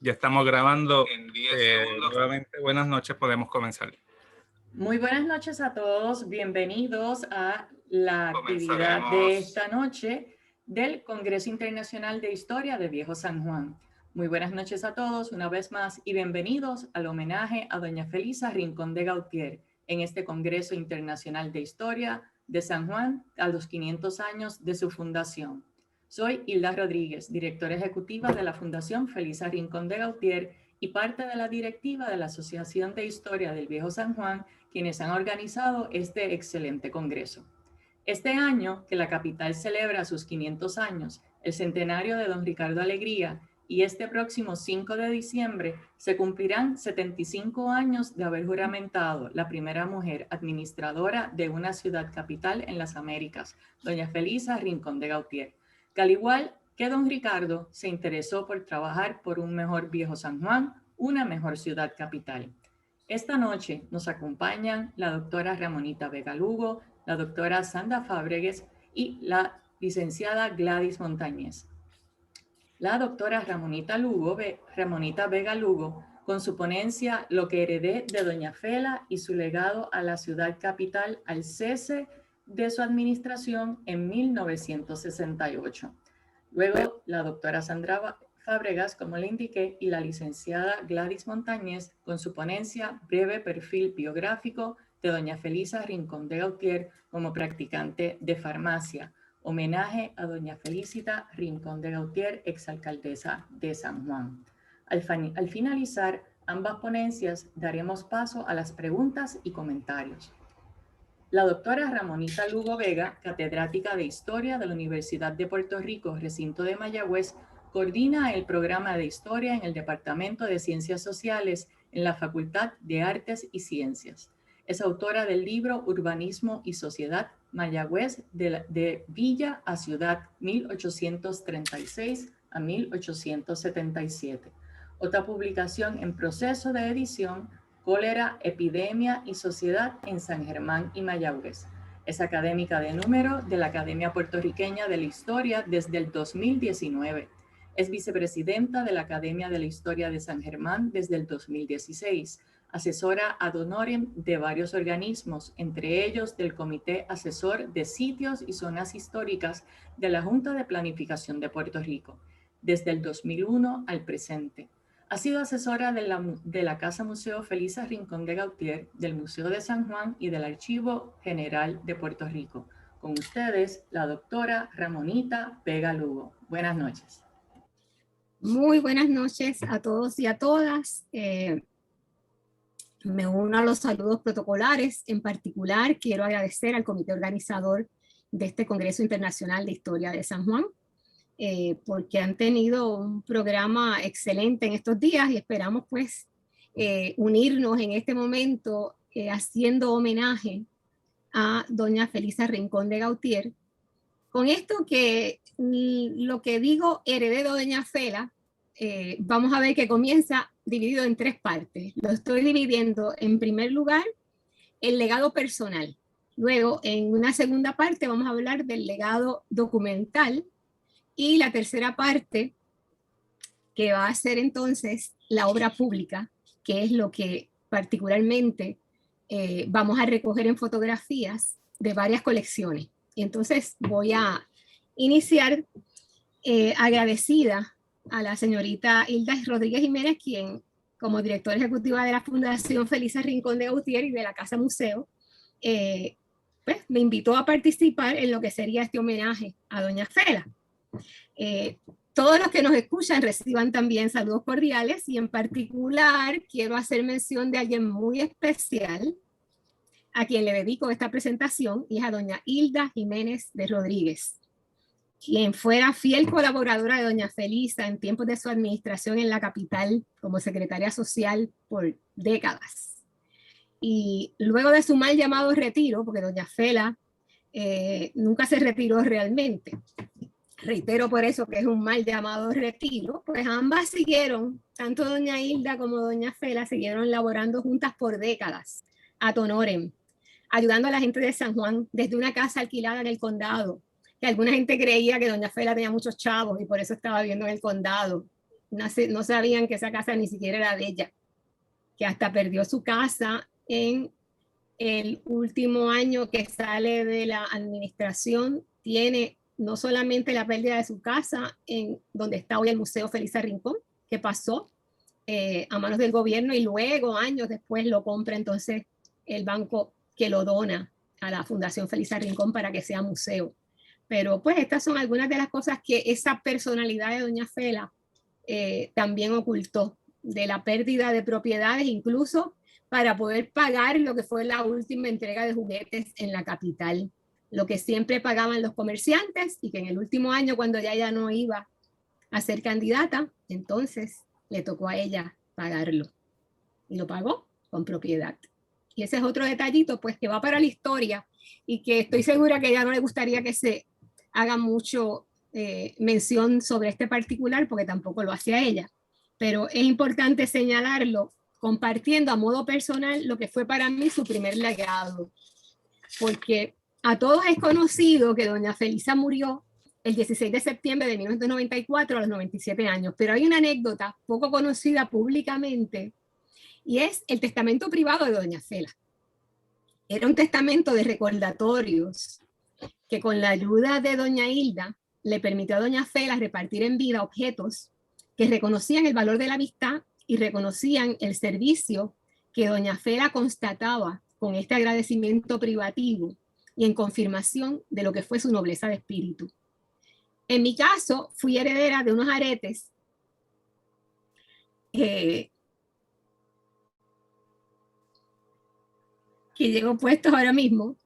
Ya estamos grabando. En 10 segundos. Nuevamente, buenas noches, podemos comenzar. Muy buenas noches a todos, bienvenidos a la actividad Comenzaremos. de esta noche del Congreso Internacional de Historia de Viejo San Juan. Muy buenas noches a todos una vez más y bienvenidos al homenaje a doña Felisa Rincón de Gautier en este Congreso Internacional de Historia de San Juan a los 500 años de su fundación. Soy Hilda Rodríguez, directora ejecutiva de la Fundación Felisa Rincón de Gautier y parte de la directiva de la Asociación de Historia del Viejo San Juan, quienes han organizado este excelente congreso. Este año, que la capital celebra sus 500 años, el centenario de don Ricardo Alegría, y este próximo 5 de diciembre se cumplirán 75 años de haber juramentado la primera mujer administradora de una ciudad capital en las Américas, doña Felisa Rincón de Gautier, que al igual que don Ricardo se interesó por trabajar por un mejor Viejo San Juan, una mejor ciudad capital. Esta noche nos acompañan la doctora Ramonita Vega Lugo, la doctora Sandra Fábregues y la licenciada Gladys Montañez. La doctora Ramonita Vega Lugo, con su ponencia Lo que heredé de doña Fela y su legado a la ciudad capital al cese de su administración en 1968. Luego, la doctora Sandra Fábregas, como le indiqué, y la licenciada Gladys Montañez, con su ponencia Breve perfil biográfico de doña Felisa Rincón de Gautier como practicante de farmacia. Homenaje a doña Felicita Rincón de Gautier, exalcaldesa de San Juan. Al finalizar ambas ponencias, daremos paso a las preguntas y comentarios. La doctora Ramonita Lugo Vega, catedrática de Historia de la Universidad de Puerto Rico, recinto de Mayagüez, coordina el programa de Historia en el Departamento de Ciencias Sociales en la Facultad de Artes y Ciencias. Es autora del libro Urbanismo y Sociedad, Mayagüez de Villa a Ciudad, 1836 a 1877. Otra publicación en proceso de edición, Cólera, Epidemia y Sociedad en San Germán y Mayagüez. Es académica de número de la Academia Puertorriqueña de la Historia desde el 2019. Es vicepresidenta de la Academia de la Historia de San Germán desde el 2016. Asesora ad honorem de varios organismos, entre ellos del Comité Asesor de Sitios y Zonas Históricas de la Junta de Planificación de Puerto Rico, desde el 2001 al presente. Ha sido asesora de la Casa Museo Felisa Rincón de Gautier, del Museo de San Juan y del Archivo General de Puerto Rico. Con ustedes, la doctora Ramonita Vega Lugo. Buenas noches. Muy buenas noches a todos y a todas. Me uno a los saludos protocolares. En particular, quiero agradecer al comité organizador de este Congreso Internacional de Historia de San Juan, porque han tenido un programa excelente en estos días y esperamos pues unirnos en este momento haciendo homenaje a doña Felisa Rincón de Gautier. Con esto que lo que digo heredé de doña Fela, vamos a ver que comienza dividido en tres partes. Lo estoy dividiendo en primer lugar el legado personal. Luego en una segunda parte vamos a hablar del legado documental y la tercera parte que va a ser entonces la obra pública, que es lo que particularmente vamos a recoger en fotografías de varias colecciones. Y entonces voy a iniciar agradecida a la señorita Hilda Rodríguez Jiménez, quien como directora ejecutiva de la Fundación Felisa Rincón de Gautier y de la Casa Museo, pues me invitó a participar en lo que sería este homenaje a doña Fela. Todos los que nos escuchan reciban también saludos cordiales y en particular quiero hacer mención de alguien muy especial a quien le dedico esta presentación y es a doña Hilda Jiménez de Rodríguez, quien fuera fiel colaboradora de doña Felisa en tiempos de su administración en la capital como secretaria social por décadas. Y luego de su mal llamado retiro, porque doña Fela nunca se retiró realmente, reitero por eso que es un mal llamado retiro, pues ambas siguieron, tanto doña Hilda como doña Fela siguieron laborando juntas por décadas, ad honorem, ayudando a la gente de San Juan desde una casa alquilada en el condado, que alguna gente creía que doña Fela tenía muchos chavos y por eso estaba viviendo en el condado, no sabían que esa casa ni siquiera era de ella, que hasta perdió su casa en el último año que sale de la administración. Tiene no solamente la pérdida de su casa en donde está hoy el Museo Felisa Rincón, que pasó a manos del gobierno y luego años después lo compra entonces el banco que lo dona a la Fundación Felisa Rincón para que sea museo. Pero pues estas son algunas de las cosas que esa personalidad de doña Fela también ocultó, de la pérdida de propiedades, incluso para poder pagar lo que fue la última entrega de juguetes en la capital, lo que siempre pagaban los comerciantes y que en el último año, cuando ya no iba a ser candidata, entonces le tocó a ella pagarlo y lo pagó con propiedad. Y ese es otro detallito pues que va para la historia y que estoy segura que ya no le gustaría que se haga mucho mención sobre este particular porque tampoco lo hacía ella, pero es importante señalarlo compartiendo a modo personal lo que fue para mí su primer legado, porque a todos es conocido que doña Felisa murió el 16 de septiembre de 1994 a los 97 años, pero hay una anécdota poco conocida públicamente y es el testamento privado de doña Fela. Era un testamento de recordatorios que con la ayuda de doña Hilda le permitió a doña Fela repartir en vida objetos que reconocían el valor de la amistad y reconocían el servicio que doña Fela constataba con este agradecimiento privativo y en confirmación de lo que fue su nobleza de espíritu. En mi caso, fui heredera de unos aretes que llevo puestos ahora mismo,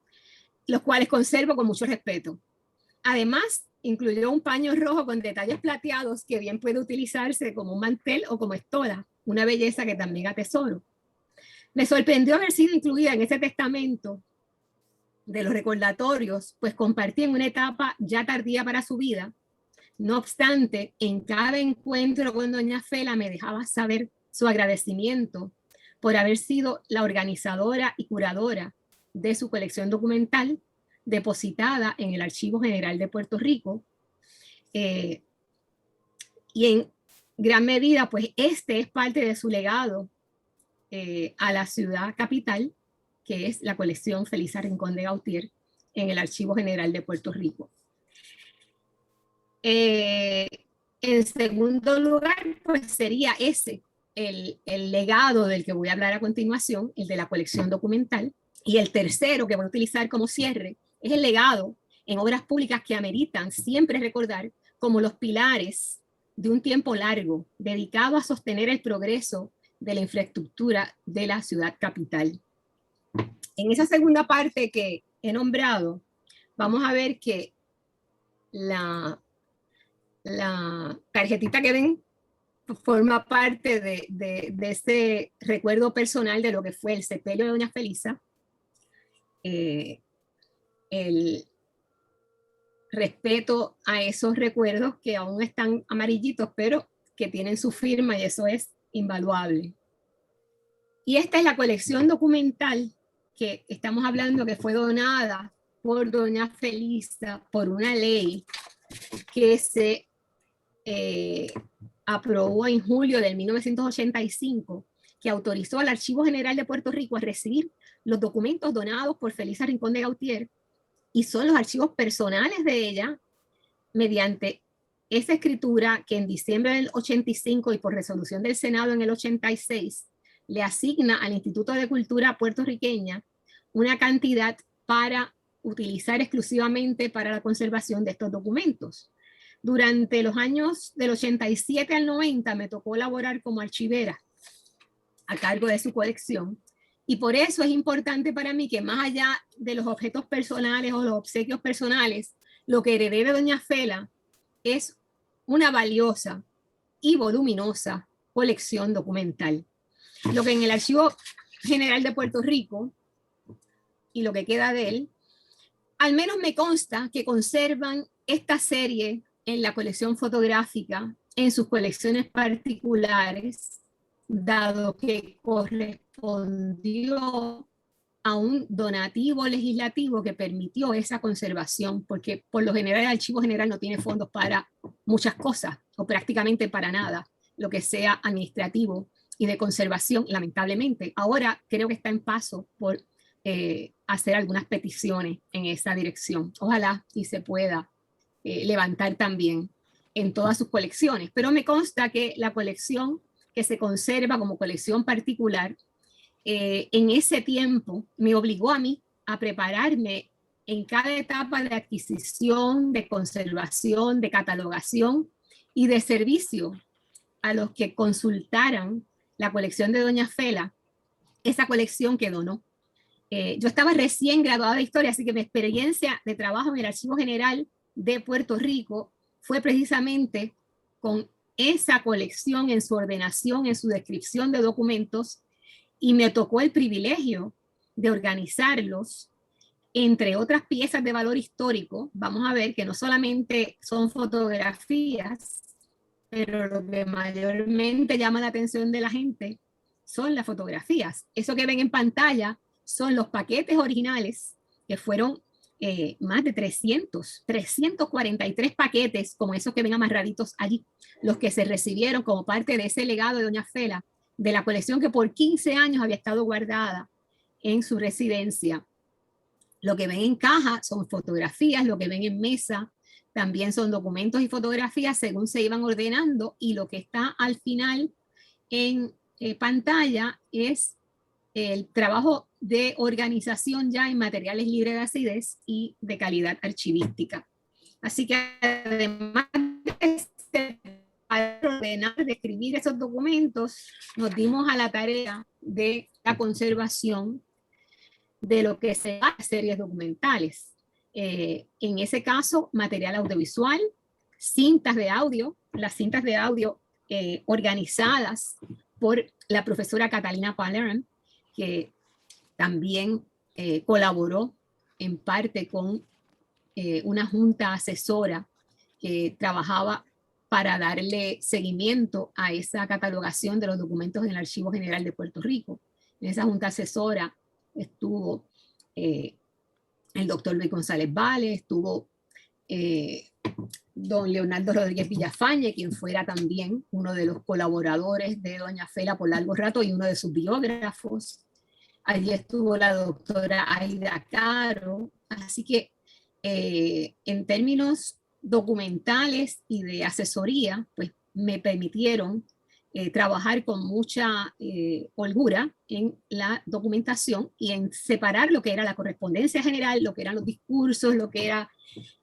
los cuales conservo con mucho respeto. Además, incluyó un paño rojo con detalles plateados que bien puede utilizarse como un mantel o como estola, una belleza que también atesoro. Me sorprendió haber sido incluida en ese testamento de los recordatorios, pues compartí en una etapa ya tardía para su vida. No obstante, en cada encuentro con doña Fela me dejaba saber su agradecimiento por haber sido la organizadora y curadora de su colección documental depositada en el Archivo General de Puerto Rico. Y en gran medida, pues este es parte de su legado a la ciudad capital, que es la colección Felisa Rincón de Gautier en el Archivo General de Puerto Rico. En segundo lugar, pues sería ese, el legado del que voy a hablar a continuación, el de la colección documental. Y el tercero que voy a utilizar como cierre es el legado en obras públicas que ameritan siempre recordar como los pilares de un tiempo largo dedicado a sostener el progreso de la infraestructura de la ciudad capital. En esa segunda parte que he nombrado, vamos a ver que la tarjetita que ven forma parte de ese recuerdo personal de lo que fue el sepelio de doña Felisa, el respeto a esos recuerdos que aún están amarillitos, pero que tienen su firma y eso es invaluable. Y esta es la colección documental que estamos hablando que fue donada por doña Felisa por una ley que se aprobó en julio de 1985, que autorizó al Archivo General de Puerto Rico a recibir los documentos donados por Felisa Rincón de Gautier, y son los archivos personales de ella mediante esa escritura que en diciembre del 85 y por resolución del Senado en el 86 le asigna al Instituto de Cultura puertorriqueña una cantidad para utilizar exclusivamente para la conservación de estos documentos. Durante los años del 87 al 90 me tocó laborar como archivera a cargo de su colección, y por eso es importante para mí que más allá de los objetos personales o los obsequios personales, lo que heredé de doña Fela es una valiosa y voluminosa colección documental. Lo que en el Archivo General de Puerto Rico y lo que queda de él, al menos me consta que conservan esta serie en la colección fotográfica, en sus colecciones particulares, dado que correspondió a un donativo legislativo que permitió esa conservación, porque por lo general el Archivo General no tiene fondos para muchas cosas, o prácticamente para nada. lo que sea administrativo y de conservación, lamentablemente. Ahora creo que está en paso por hacer algunas peticiones en esa dirección. Ojalá y se pueda levantar también en todas sus colecciones. Pero me consta que la colección que se conserva como colección particular, en ese tiempo me obligó a mí a prepararme en cada etapa de adquisición, de conservación, de catalogación y de servicio a los que consultaran la colección de doña Fela, esa colección que donó. Yo estaba recién graduada de historia, así que mi experiencia de trabajo en el Archivo General de Puerto Rico fue precisamente con esa colección en su ordenación, en su descripción de documentos, y me tocó el privilegio de organizarlos entre otras piezas de valor histórico. Vamos a ver que no solamente son fotografías, pero lo que mayormente llama la atención de la gente son las fotografías. Eso que ven en pantalla son los paquetes originales, que fueron más de 343 paquetes, como esos que ven amarraditos allí, los que se recibieron como parte de ese legado de doña Fela, de la colección que por 15 años había estado guardada en su residencia. Lo que ven en caja son fotografías, lo que ven en mesa también son documentos y fotografías según se iban ordenando, y lo que está al final en pantalla es el trabajo de organización ya en materiales libres de acidez y de calidad archivística. Así que además de ordenar, de escribir esos documentos, nos dimos a la tarea de la conservación de lo que se llama series documentales. En ese caso, material audiovisual, cintas de audio, las cintas de audio organizadas por la profesora Catalina Palleran, que también colaboró en parte con una junta asesora que trabajaba para darle seguimiento a esa catalogación de los documentos en el Archivo General de Puerto Rico. En esa junta asesora estuvo el doctor Luis González Vale, estuvo don Leonardo Rodríguez Villafañe, quien fuera también uno de los colaboradores de doña Fela por largo rato y uno de sus biógrafos. Allí estuvo la doctora Aida Caro. Así que en términos documentales y de asesoría, pues me permitieron trabajar con mucha holgura en la documentación y en separar lo que era la correspondencia general, lo que eran los discursos, lo que eran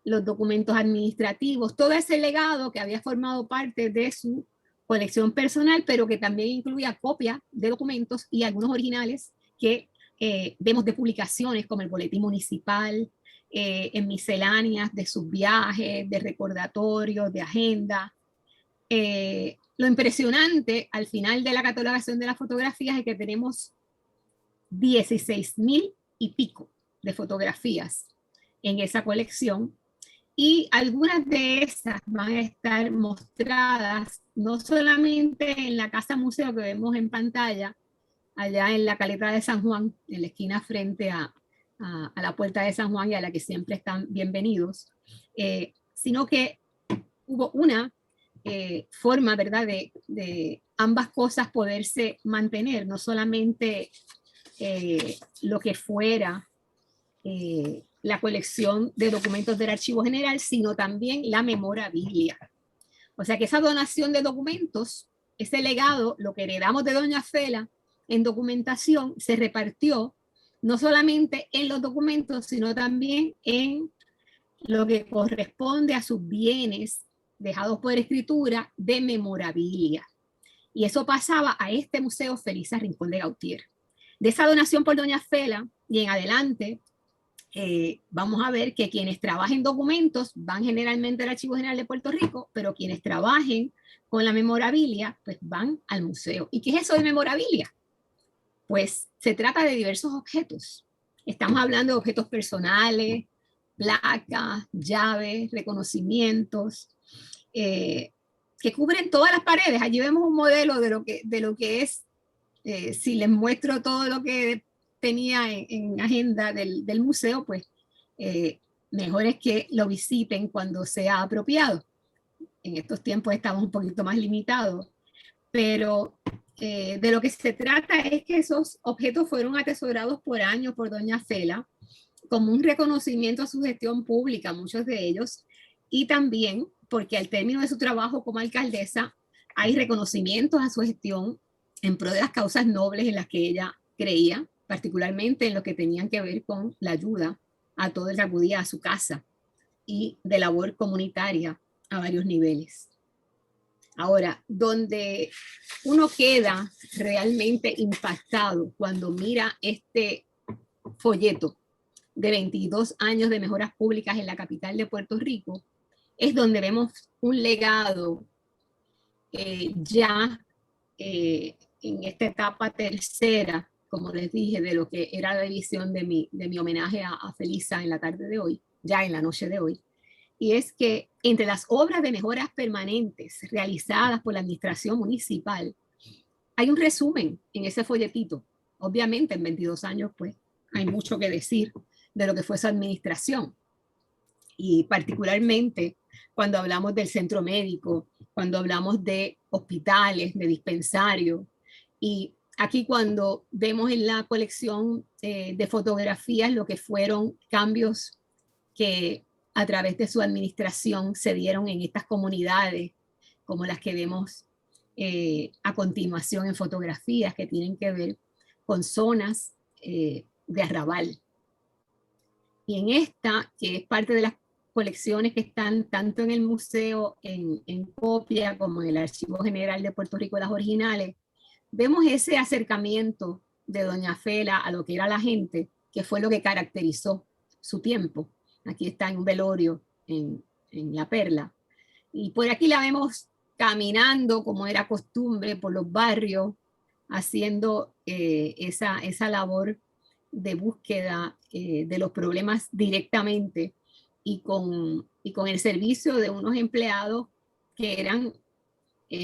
los documentos administrativos, todo ese legado que había formado parte de su colección personal, pero que también incluía copias de documentos y algunos originales que vemos de publicaciones como el Boletín Municipal, en misceláneas de sus viajes, de recordatorios, de agenda. Lo impresionante al final de la catalogación de las fotografías es que tenemos 16,000 y pico de fotografías en esa colección, y algunas de esas van a estar mostradas no solamente en la casa museo que vemos en pantalla, allá en la Caleta de San Juan, en la esquina frente a la Puerta de San Juan, y a la que siempre están bienvenidos, sino que hubo una forma, ¿verdad?, de ambas cosas poderse mantener, no solamente lo que fuera la colección de documentos del Archivo General, sino también la memorabilia. O sea que esa donación de documentos, ese legado, lo que heredamos de doña Fela en documentación, se repartió no solamente en los documentos, sino también en lo que corresponde a sus bienes dejados por escritura de memorabilia. Y eso pasaba a este Museo Felisa Rincón de Gautier. De esa donación por doña Fela y en adelante, vamos a ver que quienes trabajen documentos van generalmente al Archivo General de Puerto Rico, pero quienes trabajen con la memorabilia, pues van al museo. ¿Y qué es eso de memorabilia? Pues se trata de diversos objetos. Estamos hablando de objetos personales, placas, llaves, reconocimientos, que cubren todas las paredes. Allí vemos un modelo de lo que es, si les muestro todo lo que tenía en agenda del museo, pues mejor es que lo visiten cuando sea apropiado. En estos tiempos estamos un poquito más limitados, pero de lo que se trata es que esos objetos fueron atesorados por años por doña Fela como un reconocimiento a su gestión pública, muchos de ellos, y también porque al término de su trabajo como alcaldesa hay reconocimientos a su gestión en pro de las causas nobles en las que ella creía, particularmente en lo que tenían que ver con la ayuda a todo el que acudía a su casa y de labor comunitaria a varios niveles. Ahora, donde uno queda realmente impactado cuando mira este folleto de 22 años de mejoras públicas en la capital de Puerto Rico, es donde vemos un legado ya en esta etapa tercera, como les dije, de lo que era la edición de mi homenaje a Felisa en la tarde de hoy, ya en la noche de hoy. Y es que entre las obras de mejoras permanentes realizadas por la administración municipal, hay un resumen en ese folletito. Obviamente en 22 años pues hay mucho que decir de lo que fue su administración. Y particularmente cuando hablamos del centro médico, cuando hablamos de hospitales, de dispensarios. Y aquí cuando vemos en la colección de fotografías lo que fueron cambios que a través de su administración se dieron en estas comunidades, como las que vemos a continuación en fotografías que tienen que ver con zonas de arrabal. Y en esta, que es parte de las colecciones que están tanto en el museo en copia como en el Archivo General de Puerto Rico, las originales, vemos ese acercamiento de doña Fela a lo que era la gente, que fue lo que caracterizó su tiempo. Aquí está en un velorio en La Perla. Y por aquí la vemos caminando, como era costumbre, por los barrios, haciendo esa labor de búsqueda de los problemas directamente y con el servicio de unos empleados que eran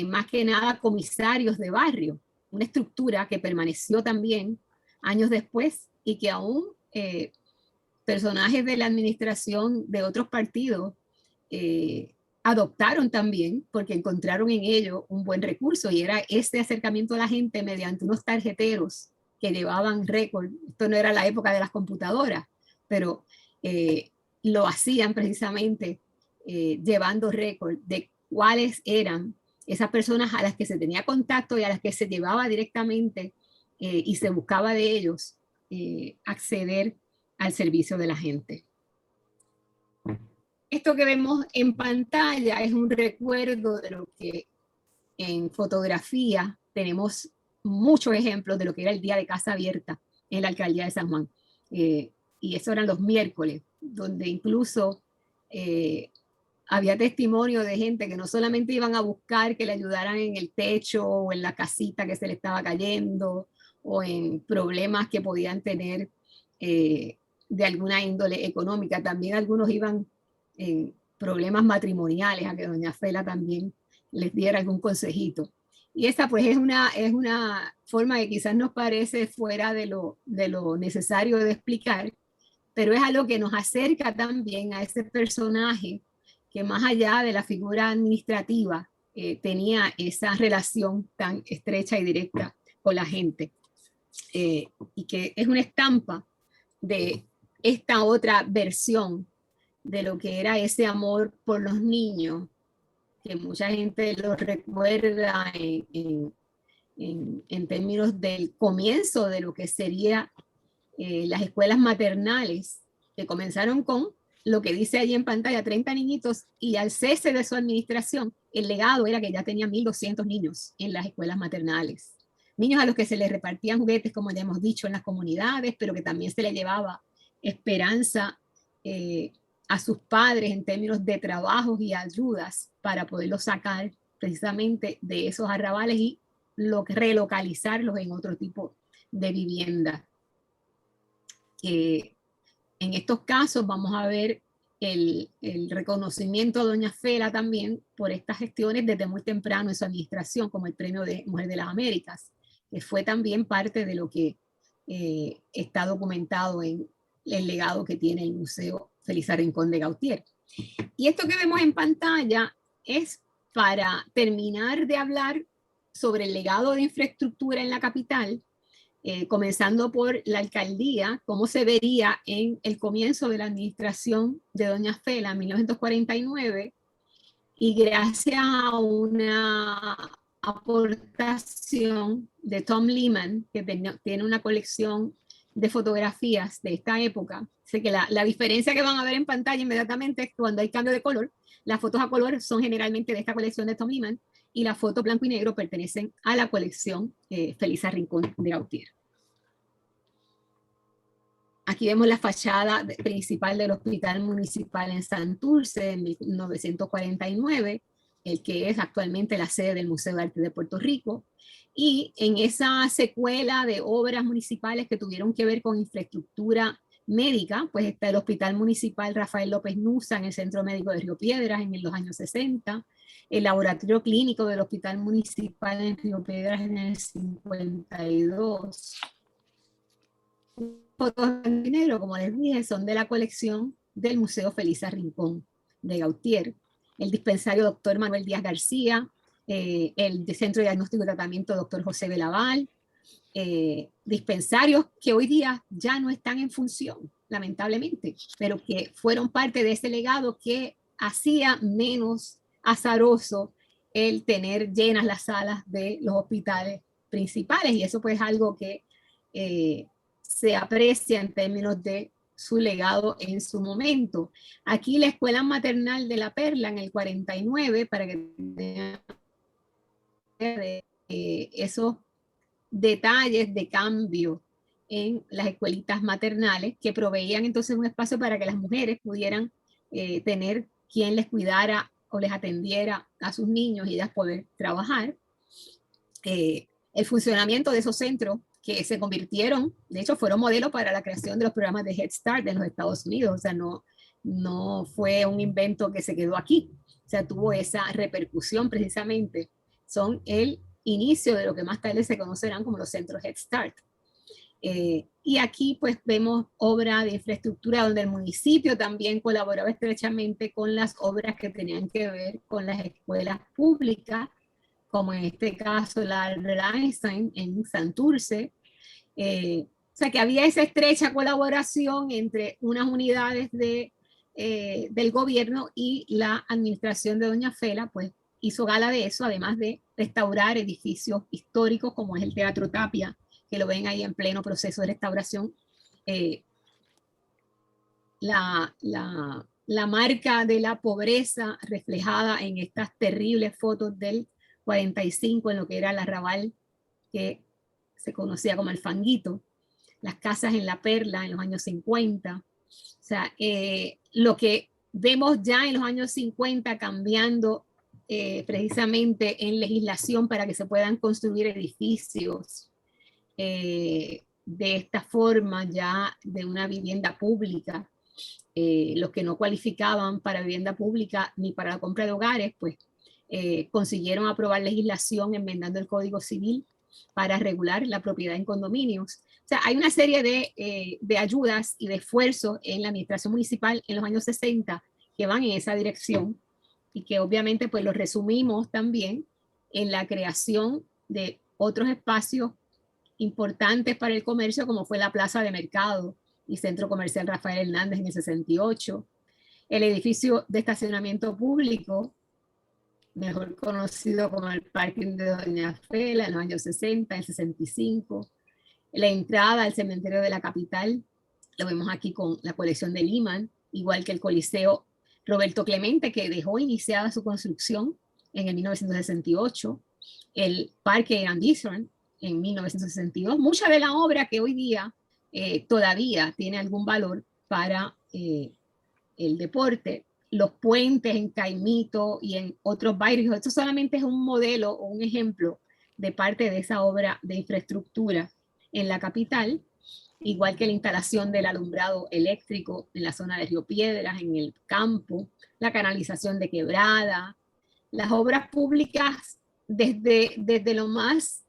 más que nada comisarios de barrio, una estructura que permaneció también años después y que aún personajes de la administración de otros partidos adoptaron también porque encontraron en ello un buen recurso y era este acercamiento a la gente mediante unos tarjeteros que llevaban récord. Esto no era la época de las computadoras, pero lo hacían precisamente llevando récord de cuáles eran esas personas a las que se tenía contacto y a las que se llevaba directamente y se buscaba de ellos acceder al servicio de la gente. Esto que vemos en pantalla es un recuerdo de lo que en fotografía tenemos muchos ejemplos de lo que era el día de casa abierta en la alcaldía de San Juan. Y eso eran los miércoles, donde incluso había testimonio de gente que no solamente iban a buscar que le ayudaran en el techo o en la casita que se le estaba cayendo o en problemas que podían tener de alguna índole económica, también algunos iban en problemas matrimoniales a que doña Fela también les diera algún consejito. Y esta pues es una forma que quizás nos parece fuera de lo necesario de explicar, pero es algo que nos acerca también a ese personaje que más allá de la figura administrativa tenía esa relación tan estrecha y directa con la gente. Y que es una estampa de esta otra versión de lo que era ese amor por los niños, que mucha gente lo recuerda en términos del comienzo de lo que sería las escuelas maternales, que comenzaron con lo que dice allí en pantalla, 30 niñitos, y al cese de su administración, el legado era que ya tenía 1.200 niños en las escuelas maternales. Niños a los que se les repartían juguetes, como ya hemos dicho, en las comunidades, pero que también se les llevaba esperanza a sus padres en términos de trabajos y ayudas para poderlos sacar precisamente de esos arrabales y relocalizarlos en otro tipo de vivienda. En estos casos vamos a ver el reconocimiento a doña Fela también por estas gestiones desde muy temprano en su administración, como el Premio de Mujer de las Américas, que fue también parte de lo que está documentado en el legado que tiene el Museo Felisa Rincón de Gautier. Y esto que vemos en pantalla es para terminar de hablar sobre el legado de infraestructura en la capital, comenzando por la alcaldía, cómo se vería en el comienzo de la administración de doña Fela en 1949, y gracias a una aportación de Tom Lehman, que tiene una colección de fotografías de esta época. Sé que la diferencia que van a ver en pantalla inmediatamente es cuando hay cambio de color. Las fotos a color son generalmente de esta colección de Tom Lehman, y las fotos blanco y negro pertenecen a la colección Felisa Rincón de Gautier. Aquí vemos la fachada principal del Hospital Municipal en Santurce en 1949, el que es actualmente la sede del Museo de Arte de Puerto Rico. Y en esa secuela de obras municipales que tuvieron que ver con infraestructura médica, pues está el Hospital Municipal Rafael López Nussa en el Centro Médico de Río Piedras en los años 60, el Laboratorio Clínico del Hospital Municipal en Río Piedras en el 52. Fotos en dinero, como les dije, son de la colección del Museo Felisa Rincón de Gautier. El dispensario Dr. Manuel Díaz García, el Centro de Diagnóstico y Tratamiento Dr. José Belaval, dispensarios que hoy día ya no están en función, lamentablemente, pero que fueron parte de ese legado que hacía menos azaroso el tener llenas las salas de los hospitales principales, y eso pues es algo que se aprecia en términos de su legado en su momento. Aquí la Escuela Maternal de La Perla en el 49, para que vean esos detalles de cambio en las escuelitas maternales, que proveían entonces un espacio para que las mujeres pudieran tener quien les cuidara o les atendiera a sus niños y ellas poder trabajar. El funcionamiento de esos centros que se convirtieron, de hecho fueron modelos para la creación de los programas de Head Start en los Estados Unidos, o sea, no fue un invento que se quedó aquí, o sea, tuvo esa repercusión precisamente, son el inicio de lo que más tarde se conocerán como los centros Head Start. Y aquí pues vemos obra de infraestructura donde el municipio también colaboraba estrechamente con las obras que tenían que ver con las escuelas públicas, como en este caso la Albert Einstein en Santurce. O sea que había esa estrecha colaboración entre unas unidades del gobierno, y la administración de doña Fela pues hizo gala de eso, además de restaurar edificios históricos como es el Teatro Tapia, que lo ven ahí en pleno proceso de restauración. La marca de la pobreza reflejada en estas terribles fotos del 45 en lo que era el arrabal que se conocía como el Fanguito, las casas en La Perla en los años 50, o sea, lo que vemos ya en los años 50 cambiando precisamente en legislación para que se puedan construir edificios de esta forma ya de una vivienda pública. Los que no cualificaban para vivienda pública ni para la compra de hogares, pues consiguieron aprobar legislación enmendando el Código Civil para regular la propiedad en condominios. O sea, hay una serie de ayudas y de esfuerzos en la administración municipal en los años 60 que van en esa dirección, y que obviamente pues los resumimos también en la creación de otros espacios importantes para el comercio, como fue la Plaza de Mercado y Centro Comercial Rafael Hernández en el 68, el edificio de estacionamiento público, mejor conocido como el parking de Doña Fela en los años 60, el 65, la entrada al cementerio de la capital, lo vemos aquí con la colección de Lehman, igual que el Coliseo Roberto Clemente, que dejó iniciada su construcción en el 1968, el Parque Ann Bison en 1962, mucha de la obra que hoy día todavía tiene algún valor para el deporte, los puentes en Caimito y en otros barrios. Esto solamente es un modelo o un ejemplo de parte de esa obra de infraestructura en la capital, igual que la instalación del alumbrado eléctrico en la zona de Río Piedras, en el campo, la canalización de Quebrada, las obras públicas desde lo más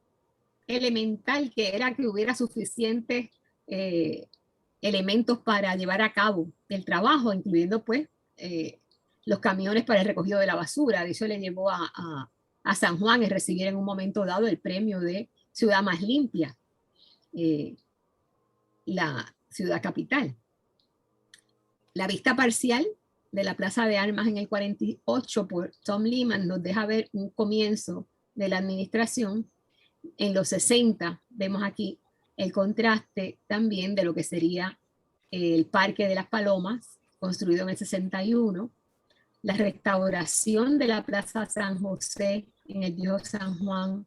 elemental, que era que hubiera suficientes elementos para llevar a cabo el trabajo, incluyendo pues los camiones para el recogido de la basura. De eso le llevó a a San Juan es recibir en un momento dado el premio de ciudad más limpia, la ciudad capital. La vista parcial de la Plaza de Armas en el 48 por Tom Lehman nos deja ver un comienzo de la administración. En los 60 vemos aquí el contraste también de lo que sería el Parque de las Palomas, construido en el 61, la restauración de la Plaza San José en el viejo San Juan,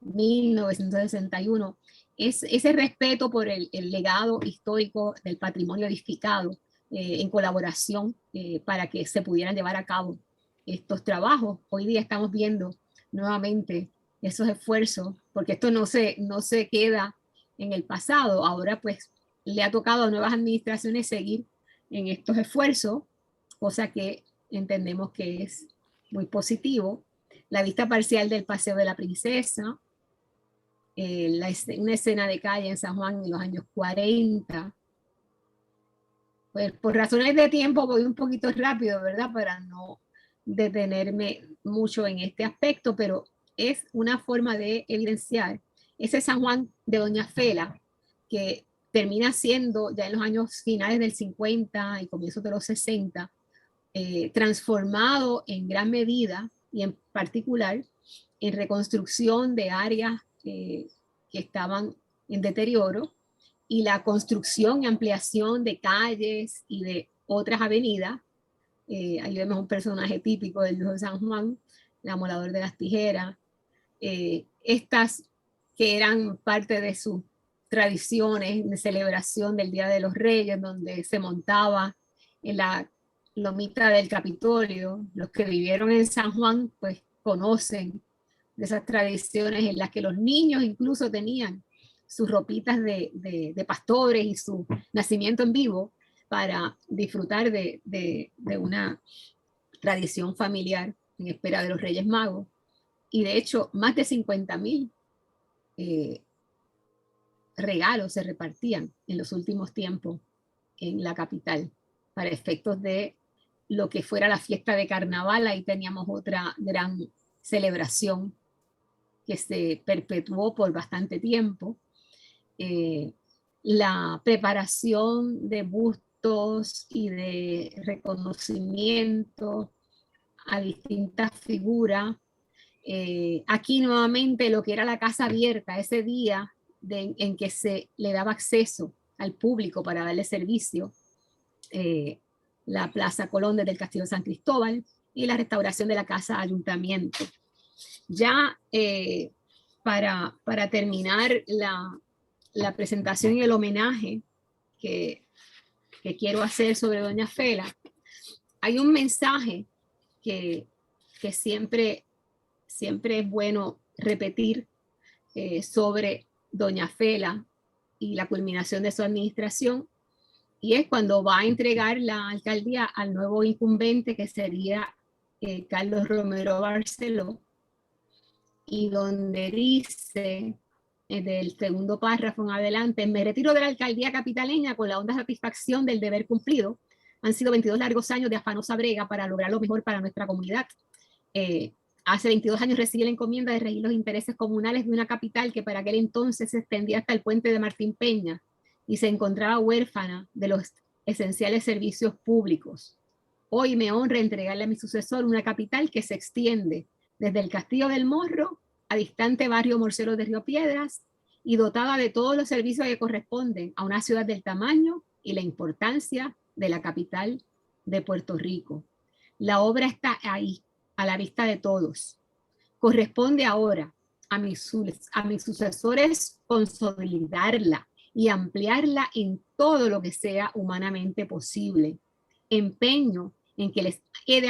1961, es ese respeto por el legado histórico del patrimonio edificado en colaboración para que se pudieran llevar a cabo estos trabajos. Hoy día estamos viendo nuevamente esos esfuerzos, porque esto no se queda en el pasado. Ahora pues le ha tocado a nuevas administraciones seguir en estos esfuerzos, cosa que entendemos que es muy positivo. La vista parcial del Paseo de la Princesa, una escena de calle en San Juan en los años 40. Pues por razones de tiempo voy un poquito rápido, ¿verdad? Para no detenerme mucho en este aspecto, pero es una forma de evidenciar ese San Juan de Doña Fela, que termina siendo ya en los años finales del 50 y comienzos de los 60, transformado en gran medida y en particular en reconstrucción de áreas que estaban en deterioro, y la construcción y ampliación de calles y de otras avenidas. Ahí vemos un personaje típico del viejo San Juan, el amolador de las tijeras, estas que eran parte de sus tradiciones de celebración del Día de los Reyes, donde se montaba en la lomita del Capitolio. Los que vivieron en San Juan pues conocen de esas tradiciones en las que los niños incluso tenían sus ropitas de pastores y su nacimiento en vivo para disfrutar de una tradición familiar en espera de los Reyes Magos. Y de hecho, más de 50,000 regalos se repartían en los últimos tiempos en la capital para efectos de lo que fuera la fiesta de carnaval. Ahí teníamos otra gran celebración que se perpetuó por bastante tiempo. La preparación de bustos y de reconocimiento a distintas figuras. Aquí nuevamente lo que era la casa abierta ese día en que se le daba acceso al público para darle servicio, la Plaza Colón desde el Castillo de San Cristóbal, y la restauración de la Casa Ayuntamiento. Ya para terminar la presentación y el homenaje que quiero hacer sobre Doña Fela, hay un mensaje que siempre es bueno repetir sobre Doña Fela y la culminación de su administración, y es cuando va a entregar la alcaldía al nuevo incumbente, que sería Carlos Romero Barceló, y donde dice, del segundo párrafo en adelante: me retiro de la alcaldía capitaleña con la honda satisfacción del deber cumplido. Han sido 22 largos años de afanosa brega para lograr lo mejor para nuestra comunidad. Hace 22 años recibí la encomienda de regir los intereses comunales de una capital que para aquel entonces se extendía hasta el puente de Martín Peña y se encontraba huérfana de los esenciales servicios públicos. Hoy me honra entregarle a mi sucesor una capital que se extiende desde el Castillo del Morro a distante barrio Morcelo de Río Piedras, y dotada de todos los servicios que corresponden a una ciudad del tamaño y la importancia de la capital de Puerto Rico. La obra está ahí, a la vista de todos. Corresponde ahora a mis sucesores consolidarla y ampliarla en todo lo que sea humanamente posible. Empeño en que les ha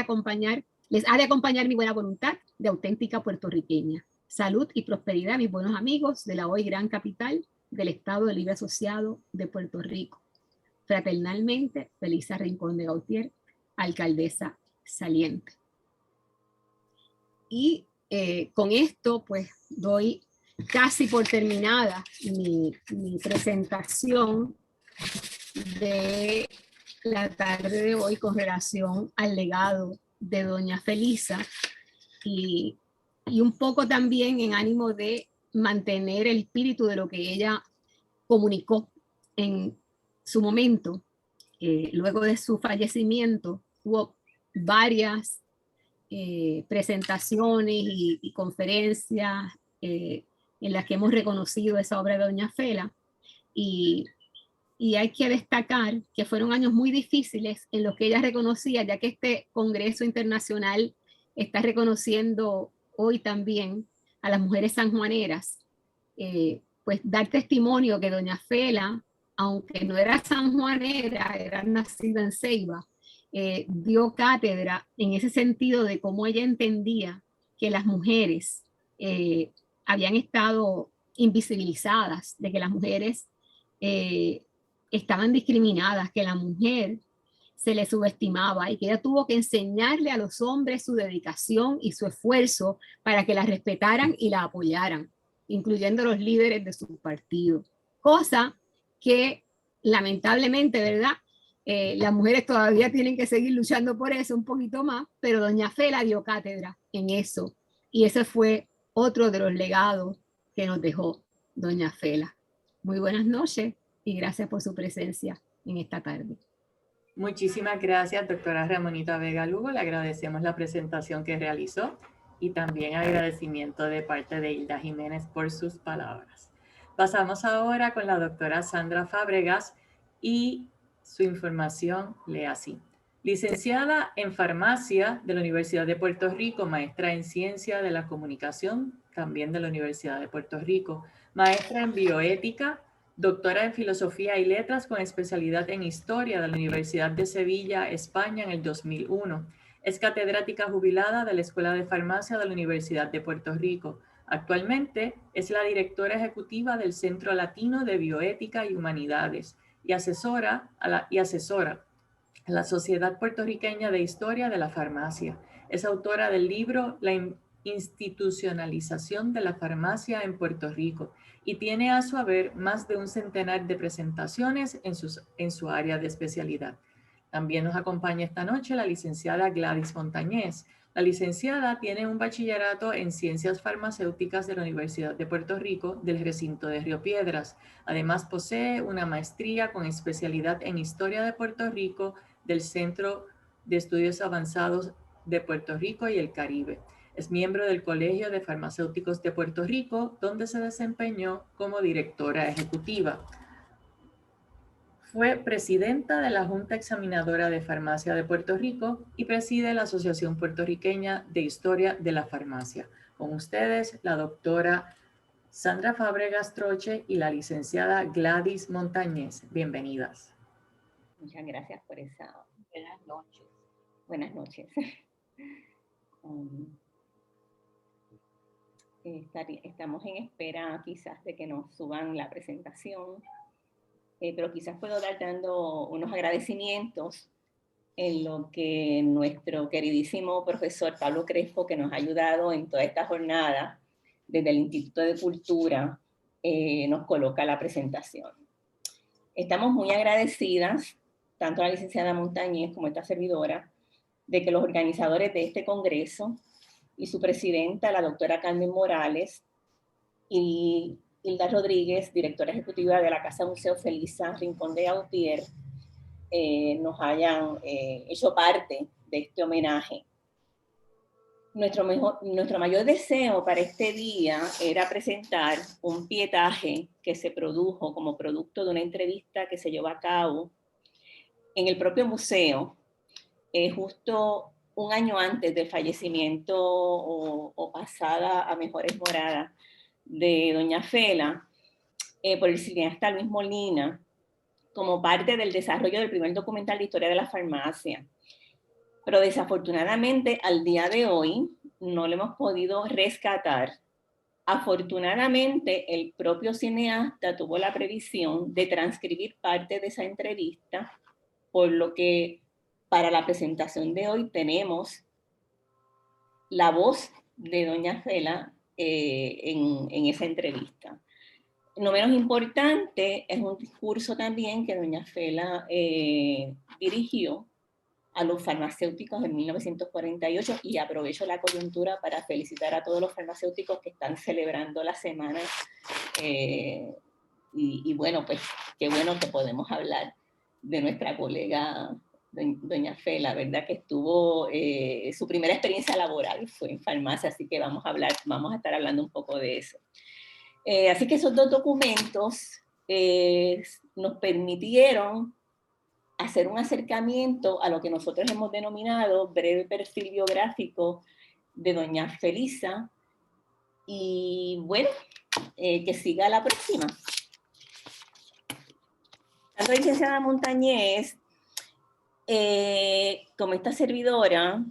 de acompañar mi buena voluntad de auténtica puertorriqueña. Salud y prosperidad, mis buenos amigos de la hoy gran capital del Estado Libre Asociado de Puerto Rico. Fraternalmente, Felisa Rincón de Gautier, alcaldesa saliente. Y con esto, pues, doy casi por terminada mi presentación de la tarde de hoy con relación al legado de Doña Felisa, y y un poco también en ánimo de mantener el espíritu de lo que ella comunicó en su momento. Luego de su fallecimiento, hubo varias presentaciones y conferencias en las que hemos reconocido esa obra de doña Fela, y hay que destacar que fueron años muy difíciles en los que ella reconocía, ya que este Congreso Internacional está reconociendo hoy también a las mujeres sanjuaneras, pues dar testimonio que doña Fela, aunque no era sanjuanera, era nacida en Ceiba, dio cátedra en ese sentido de cómo ella entendía que las mujeres habían estado invisibilizadas, de que las mujeres estaban discriminadas, que la mujer se le subestimaba y que ella tuvo que enseñarle a los hombres su dedicación y su esfuerzo para que la respetaran y la apoyaran, incluyendo los líderes de su partido. Cosa que lamentablemente, ¿verdad? Las mujeres todavía tienen que seguir luchando por eso un poquito más, pero doña Fela dio cátedra en eso, y ese fue otro de los legados que nos dejó doña Fela. Muy buenas noches y gracias por su presencia en esta tarde. Muchísimas gracias, doctora Ramonita Vega Lugo. Le agradecemos la presentación que realizó y también agradecimiento de parte de Hilda Jiménez por sus palabras. Pasamos ahora con la doctora Sandra Fábregas y su información lee así. Licenciada en Farmacia de la Universidad de Puerto Rico, maestra en Ciencia de la Comunicación, también de la Universidad de Puerto Rico, maestra en Bioética, doctora en Filosofía y Letras con especialidad en Historia de la Universidad de Sevilla, España, en el 2001. Es catedrática jubilada de la Escuela de Farmacia de la Universidad de Puerto Rico. Actualmente es la directora ejecutiva del Centro Latino de Bioética y Humanidades y asesora a la Sociedad Puertorriqueña de Historia de la Farmacia. Es autora del libro La institucionalización de la farmacia en Puerto Rico y tiene a su haber más de un centenar de presentaciones en su área de especialidad. También nos acompaña esta noche la licenciada Gladys Montañez. La licenciada tiene un bachillerato en Ciencias Farmacéuticas de la Universidad de Puerto Rico del recinto de Río Piedras. Además posee una maestría con especialidad en Historia de Puerto Rico del Centro de Estudios Avanzados de Puerto Rico y el Caribe. Es miembro del Colegio de Farmacéuticos de Puerto Rico, donde se desempeñó como directora ejecutiva. Fue presidenta de la Junta Examinadora de Farmacia de Puerto Rico y preside la Asociación Puertorriqueña de Historia de la Farmacia. Con ustedes, la doctora Sandra Fábregas Troche y la licenciada Gladys Montañez. Bienvenidas. Muchas gracias por esa. Buenas noches. Buenas noches. Estamos en espera quizás de que nos suban la presentación, pero quizás puedo dando unos agradecimientos en lo que nuestro queridísimo profesor Pablo Crespo, que nos ha ayudado en toda esta jornada desde el Instituto de Cultura, nos coloca la presentación. Estamos muy agradecidas, tanto la licenciada Montañez como esta servidora, de que los organizadores de este congreso y su presidenta, la doctora Carmen Morales, y Hilda Rodríguez, directora ejecutiva de la Casa Museo Felisa Rincón de Gautier, nos hayan hecho parte de este homenaje. Nuestro mayor deseo para este día era presentar un pietaje que se produjo como producto de una entrevista que se llevó a cabo en el propio museo, justo un año antes del fallecimiento o pasada a mejores moradas de doña Fela, por el cineasta Luis Molina, como parte del desarrollo del primer documental de historia de la farmacia. Pero desafortunadamente al día de hoy no lo hemos podido rescatar. Afortunadamente el propio cineasta tuvo la previsión de transcribir parte de esa entrevista, por lo que para la presentación de hoy tenemos la voz de doña Fela en esa entrevista. No menos importante, es un discurso también que doña Fela dirigió a los farmacéuticos en 1948, y aprovecho la coyuntura para felicitar a todos los farmacéuticos que están celebrando la semana. Y bueno, pues qué bueno que podemos hablar de nuestra colega doña Fela, ¿verdad? Que estuvo, su primera experiencia laboral fue en farmacia, así que vamos a estar hablando un poco de eso. Así que esos dos documentos nos permitieron hacer un acercamiento a lo que nosotros hemos denominado breve perfil biográfico de doña Felisa. Y bueno, que siga la próxima. Tanto licenciada Montañez, como esta servidora,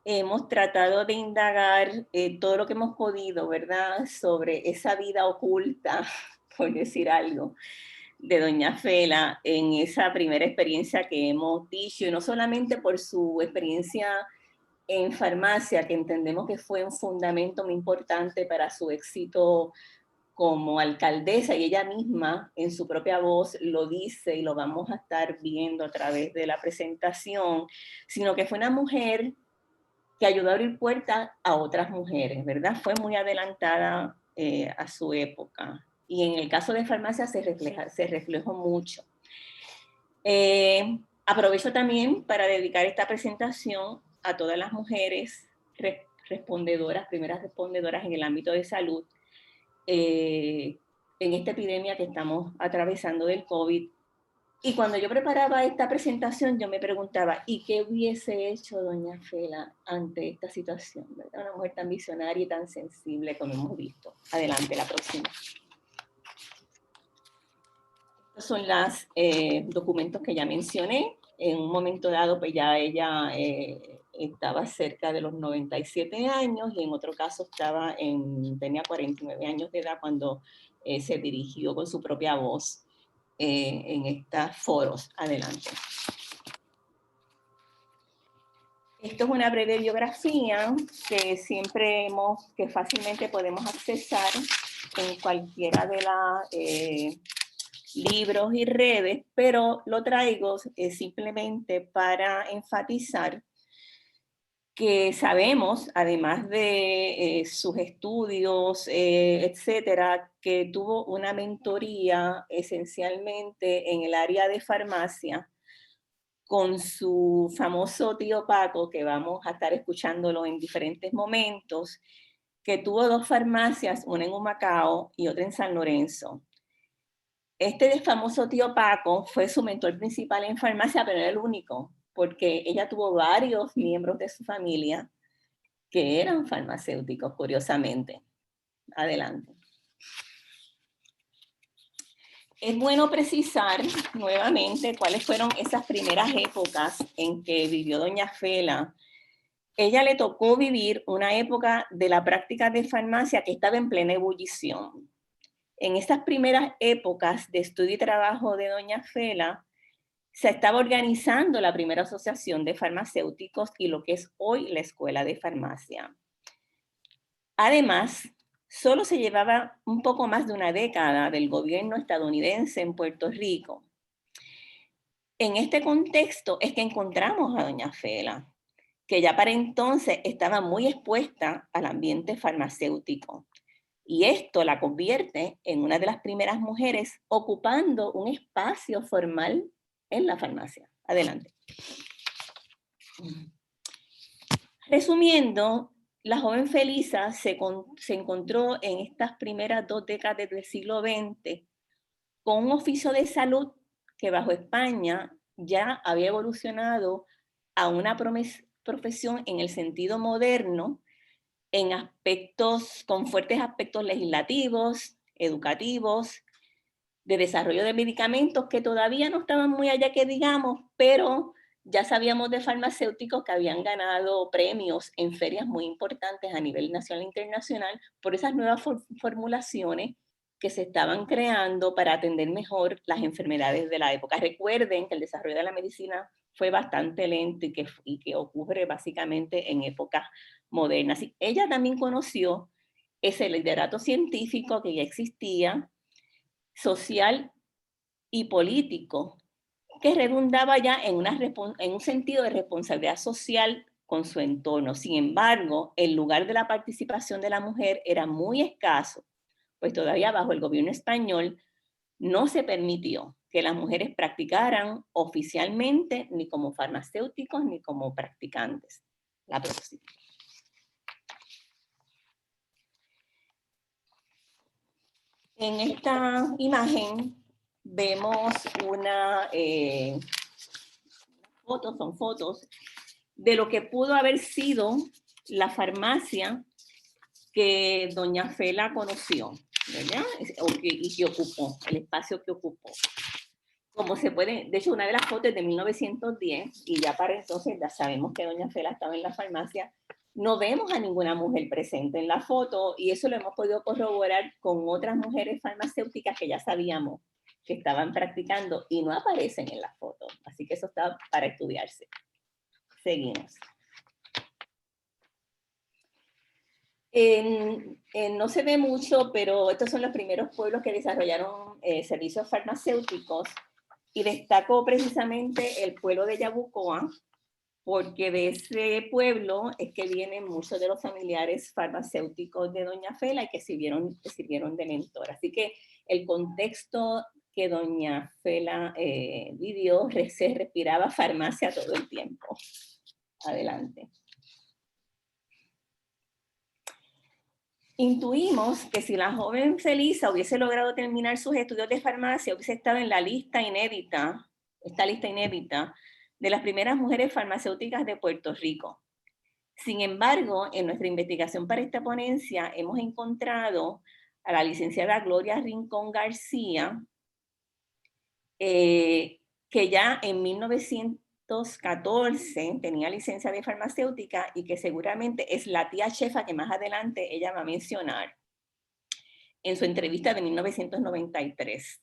hemos tratado de indagar todo lo que hemos podido, ¿verdad?, sobre esa vida oculta, por decir algo, de doña Fela en esa primera experiencia que hemos dicho, y no solamente por su experiencia en farmacia, que entendemos que fue un fundamento muy importante para su éxito como alcaldesa, y ella misma en su propia voz lo dice, y lo vamos a estar viendo a través de la presentación, sino que fue una mujer que ayudó a abrir puertas a otras mujeres, ¿verdad? Fue muy adelantada a su época. Y en el caso de farmacia se reflejó mucho. Aprovecho también para dedicar esta presentación a todas las mujeres primeras respondedoras en el ámbito de salud, en esta epidemia que estamos atravesando del COVID. Y cuando yo preparaba esta presentación, yo me preguntaba, ¿y qué hubiese hecho doña Fela ante esta situación? ¿Verdad? Una mujer tan visionaria y tan sensible como hemos visto. Adelante, la próxima. Estos son los documentos que ya mencioné. En un momento dado, pues ya ella estaba cerca de los 97 años, y en otro caso tenía 49 años de edad cuando se dirigió con su propia voz en estos foros. Adelante. Esto es una breve biografía que fácilmente podemos accesar en cualquiera de los libros y redes, pero lo traigo simplemente para enfatizar que sabemos, además de sus estudios, etcétera, que tuvo una mentoría esencialmente en el área de farmacia con su famoso tío Paco, que vamos a estar escuchándolo en diferentes momentos, que tuvo 2 farmacias, una en Humacao y otra en San Lorenzo. Este famoso tío Paco fue su mentor principal en farmacia, pero no era el único, porque ella tuvo varios miembros de su familia que eran farmacéuticos, curiosamente. Adelante. Es bueno precisar nuevamente cuáles fueron esas primeras épocas en que vivió doña Fela. Ella le tocó vivir una época de la práctica de farmacia que estaba en plena ebullición. En estas primeras épocas de estudio y trabajo de doña Fela, se estaba organizando la primera asociación de farmacéuticos y lo que es hoy la Escuela de Farmacia. Además, solo se llevaba un poco más de una década del gobierno estadounidense en Puerto Rico. En este contexto es que encontramos a doña Fela, que ya para entonces estaba muy expuesta al ambiente farmacéutico. Y esto la convierte en una de las primeras mujeres ocupando un espacio formal en la farmacia. Adelante. Resumiendo, la joven Felisa se encontró en estas primeras 2 décadas del siglo XX con un oficio de salud que bajo España ya había evolucionado a una profesión en el sentido moderno, con fuertes aspectos legislativos, educativos, de desarrollo de medicamentos que todavía no estaban muy allá que digamos, pero ya sabíamos de farmacéuticos que habían ganado premios en ferias muy importantes a nivel nacional e internacional por esas nuevas formulaciones que se estaban creando para atender mejor las enfermedades de la época. Recuerden que el desarrollo de la medicina fue bastante lento y que ocurre básicamente en épocas modernas. Ella también conoció ese liderato científico que ya existía, social y político, que redundaba ya en un sentido de responsabilidad social con su entorno. Sin embargo, el lugar de la participación de la mujer era muy escaso, pues todavía bajo el gobierno español no se permitió que las mujeres practicaran oficialmente ni como farmacéuticos ni como practicantes la profesión. En esta imagen vemos son fotos de lo que pudo haber sido la farmacia que doña Fela conoció, ¿verdad? Y que ocupó, el espacio que ocupó. Como se puede, de hecho, una de las fotos es de 1910, y ya para entonces ya sabemos que doña Fela estaba en la farmacia. No vemos a ninguna mujer presente en la foto, y eso lo hemos podido corroborar con otras mujeres farmacéuticas que ya sabíamos que estaban practicando y no aparecen en la foto. Así que eso está para estudiarse. Seguimos. No se ve mucho, pero estos son los primeros pueblos que desarrollaron servicios farmacéuticos, y destaco precisamente el pueblo de Yabucoa, porque de ese pueblo es que vienen muchos de los familiares farmacéuticos de doña Fela y que sirvieron de mentor. Así que el contexto que doña Fela vivió, se respiraba farmacia todo el tiempo. Adelante. Intuimos que si la joven Felisa hubiese logrado terminar sus estudios de farmacia, hubiese estado en la lista inédita, esta lista inédita, de las primeras mujeres farmacéuticas de Puerto Rico. Sin embargo, en nuestra investigación para esta ponencia, hemos encontrado a la licenciada Gloria Rincón García, que ya en 1914 tenía licencia de farmacéutica, y que seguramente es la tía chefa que más adelante ella va a mencionar en su entrevista de 1993.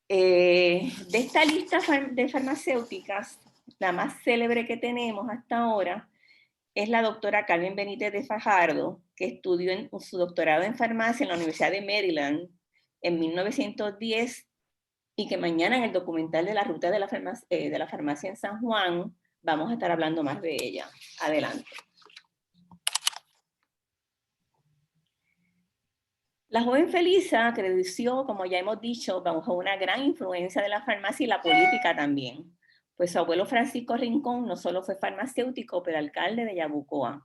De esta lista de farmacéuticas, la más célebre que tenemos hasta ahora es la doctora Carmen Benítez de Fajardo, que estudió su doctorado en farmacia en la Universidad de Maryland en 1910, y que mañana en el documental de la ruta de la farmacia en San Juan vamos a estar hablando más de ella. Adelante. La joven Felisa creció, como ya hemos dicho, bajo una gran influencia de la farmacia y la política también, pues su abuelo Francisco Rincón no solo fue farmacéutico, pero alcalde de Yabucoa.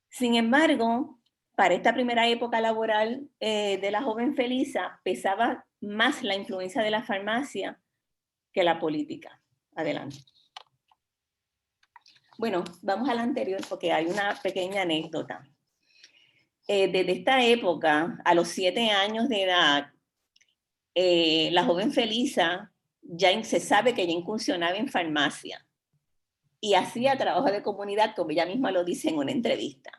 Sin embargo, para esta primera época laboral de la joven Felisa, pesaba más la influencia de la farmacia que la política. Adelante. Bueno, vamos a la anterior porque hay una pequeña anécdota. Desde esta época, a los 7 años de edad, la joven Felisa ya se sabe que ella incursionaba en farmacia y hacía trabajo de comunidad, como ella misma lo dice en una entrevista.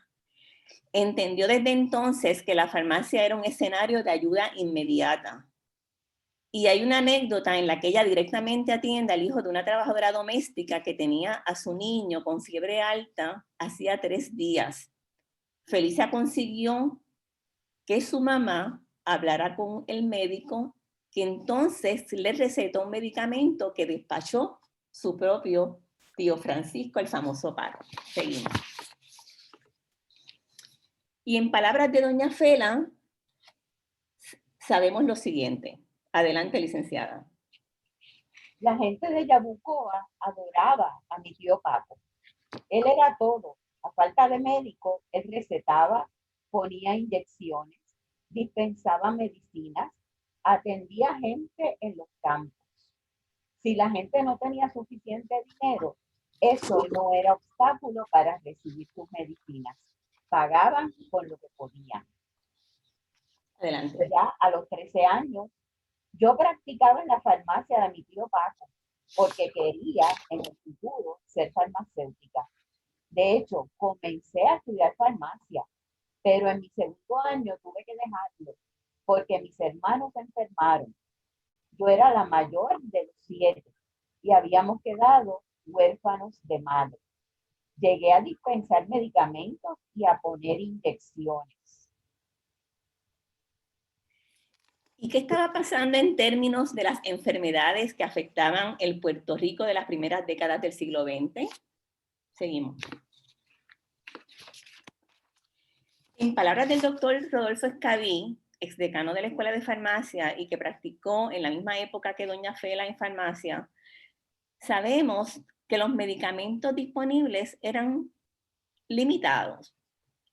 Entendió desde entonces que la farmacia era un escenario de ayuda inmediata. Y hay una anécdota en la que ella directamente atiende al hijo de una trabajadora doméstica que tenía a su niño con fiebre alta hacía 3 días. Felisa consiguió que su mamá hablara con el médico, que entonces le recetó un medicamento que despachó su propio tío Francisco, el famoso Paro. Seguimos. Y en palabras de doña Fela, sabemos lo siguiente. Adelante, licenciada. La gente de Yabucoa adoraba a mi tío Paco. Él era todo. A falta de médico, él recetaba, ponía inyecciones, dispensaba medicinas, atendía gente en los campos. Si la gente no tenía suficiente dinero, eso no era obstáculo para recibir sus medicinas. Pagaban con lo que podían. Adelante. Ya a los 13 años, yo practicaba en la farmacia de mi tío Paco porque quería en el futuro ser farmacéutica. De hecho, comencé a estudiar farmacia, pero en mi segundo año tuve que dejarlo porque mis hermanos se enfermaron. Yo era la mayor de los 7 y habíamos quedado huérfanos de madre. Llegué a dispensar medicamentos y a poner inyecciones. ¿Y qué estaba pasando en términos de las enfermedades que afectaban el Puerto Rico de las primeras décadas del siglo XX? Seguimos. En palabras del doctor Rodolfo Escabí, exdecano de la Escuela de Farmacia y que practicó en la misma época que doña Fela en farmacia, sabemos que los medicamentos disponibles eran limitados.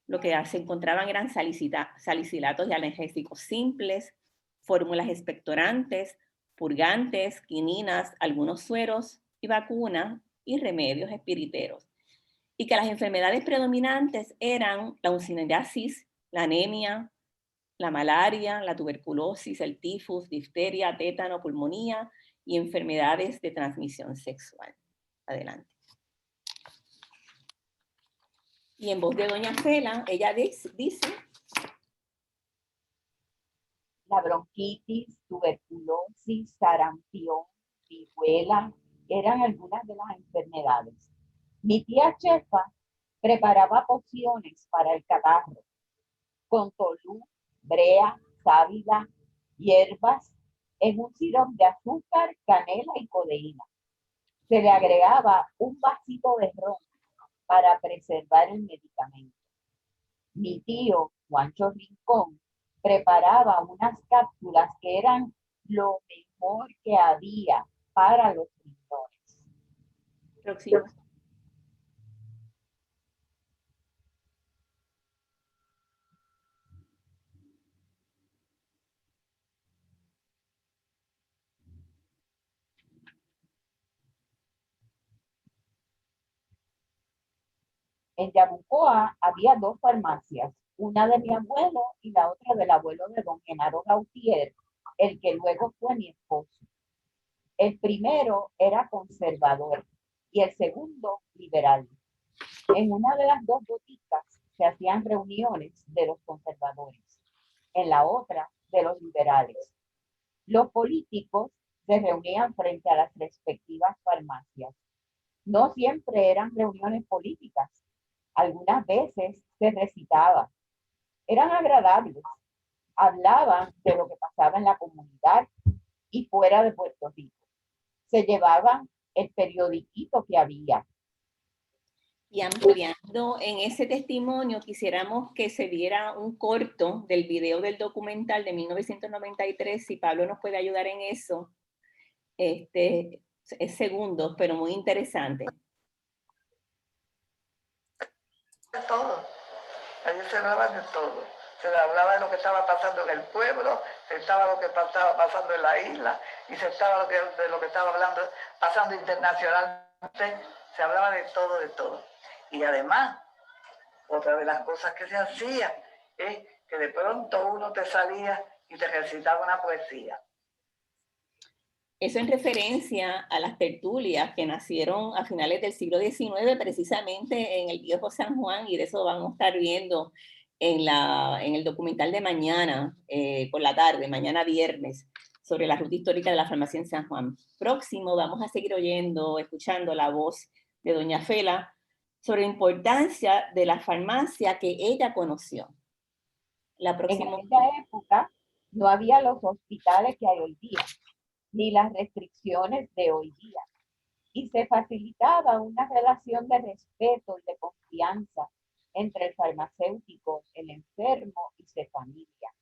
Lo que se encontraban eran salicilatos y analgésicos simples, fórmulas expectorantes, purgantes, quininas, algunos sueros y vacunas y remedios espiriteros. Y que las enfermedades predominantes eran la uncinayasis, la anemia, la malaria, la tuberculosis, el tifus, difteria, tétano, pulmonía y enfermedades de transmisión sexual. Adelante. Y en voz de doña Fela, ella dice: La bronquitis, tuberculosis, sarampión, viruela, eran algunas de las enfermedades. Mi tía Chefa preparaba pociones para el catarro, con tolú, brea, sábila, hierbas, en un sirope de azúcar, canela y codeína. Se le agregaba un vasito de ron para preservar el medicamento. Mi tío, Juancho Rincón, preparaba unas cápsulas que eran lo mejor que había para los riñones. Próximo. En Yabucoa había dos farmacias, una de mi abuelo y la otra del abuelo de don Genaro Gautier, el que luego fue mi esposo. El primero era conservador y el segundo liberal. En una de las dos boticas se hacían reuniones de los conservadores, en la otra de los liberales. Los políticos se reunían frente a las respectivas farmacias. No siempre eran reuniones políticas. Algunas veces se recitaba. Eran agradables. Hablaban de lo que pasaba en la comunidad y fuera de Puerto Rico. Se llevaban el periodiquito que había. Y ampliando en ese testimonio, quisiéramos que se viera un corto del video del documental de 1993, si Pablo nos puede ayudar en eso. Es segundos, pero muy interesante. De todo. Allí se hablaba de todo. Se hablaba de lo que estaba pasando en el pueblo, se estaba lo que estaba pasando en la isla y se estaba de lo que estaba pasando internacionalmente. Se hablaba de todo, de todo. Y además, otra de las cosas que se hacía es que de pronto uno te salía y te recitaba una poesía. Eso en referencia a las tertulias que nacieron a finales del siglo XIX, precisamente en el viejo San Juan, y de eso vamos a estar viendo en el documental de mañana, por la tarde, mañana viernes, sobre la ruta histórica de la farmacia en San Juan. Próximo vamos a seguir escuchando la voz de doña Fela sobre la importancia de la farmacia que ella conoció. La próxima... En aquella época no había los hospitales que hay hoy día, ni las restricciones de hoy día. Y se facilitaba una relación de respeto y de confianza entre el farmacéutico, el enfermo y su familia.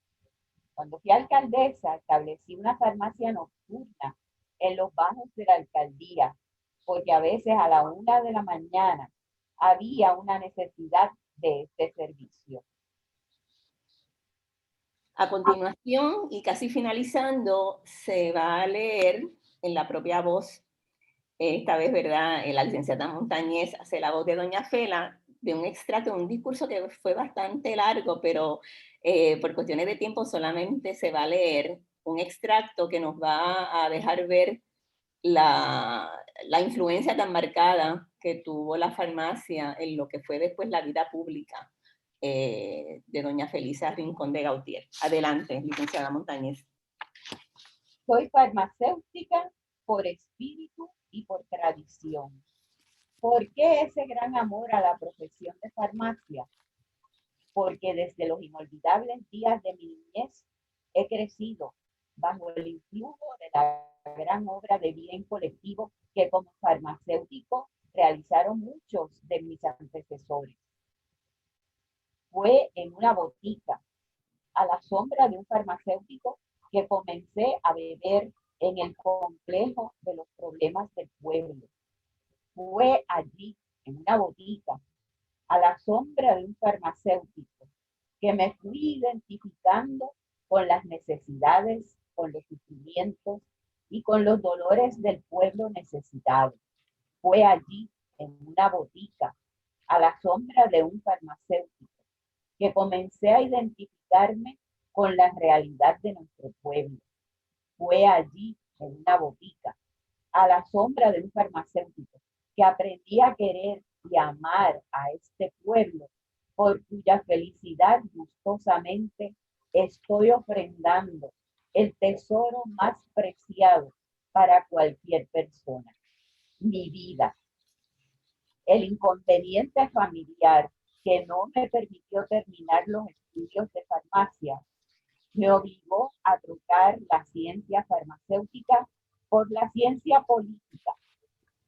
Cuando fui alcaldesa, establecí una farmacia nocturna en los bajos de la alcaldía, porque a veces a la 1 de la mañana había una necesidad de este servicio. A continuación, y casi finalizando, se va a leer en la propia voz, esta vez, ¿verdad? La licenciada Montañez hace la voz de doña Fela, de un extracto, un discurso que fue bastante largo, pero por cuestiones de tiempo solamente se va a leer un extracto que nos va a dejar ver la influencia tan marcada que tuvo la farmacia en lo que fue después la vida pública de doña Felisa Rincón de Gautier. Adelante, licenciada Montañez. Soy farmacéutica por espíritu y por tradición. ¿Por qué ese gran amor a la profesión de farmacia? Porque desde los inolvidables días de mi niñez he crecido bajo el influjo de la gran obra de bien colectivo que como farmacéutico realizaron muchos de mis antecesores. Fue en una botica, a la sombra de un farmacéutico, que comencé a beber en el complejo de los problemas del pueblo. Fue allí, en una botica, a la sombra de un farmacéutico, que me fui identificando con las necesidades, con los sufrimientos y con los dolores del pueblo necesitado. Fue allí, en una botica, a la sombra de un farmacéutico, que comencé a identificarme con la realidad de nuestro pueblo. Fue allí, en una botica, a la sombra de un farmacéutico, que aprendí a querer y amar a este pueblo, por cuya felicidad gustosamente estoy ofrendando el tesoro más preciado para cualquier persona, mi vida. El inconveniente familiar que no me permitió terminar los estudios de farmacia me obligó a trocar la ciencia farmacéutica por la ciencia política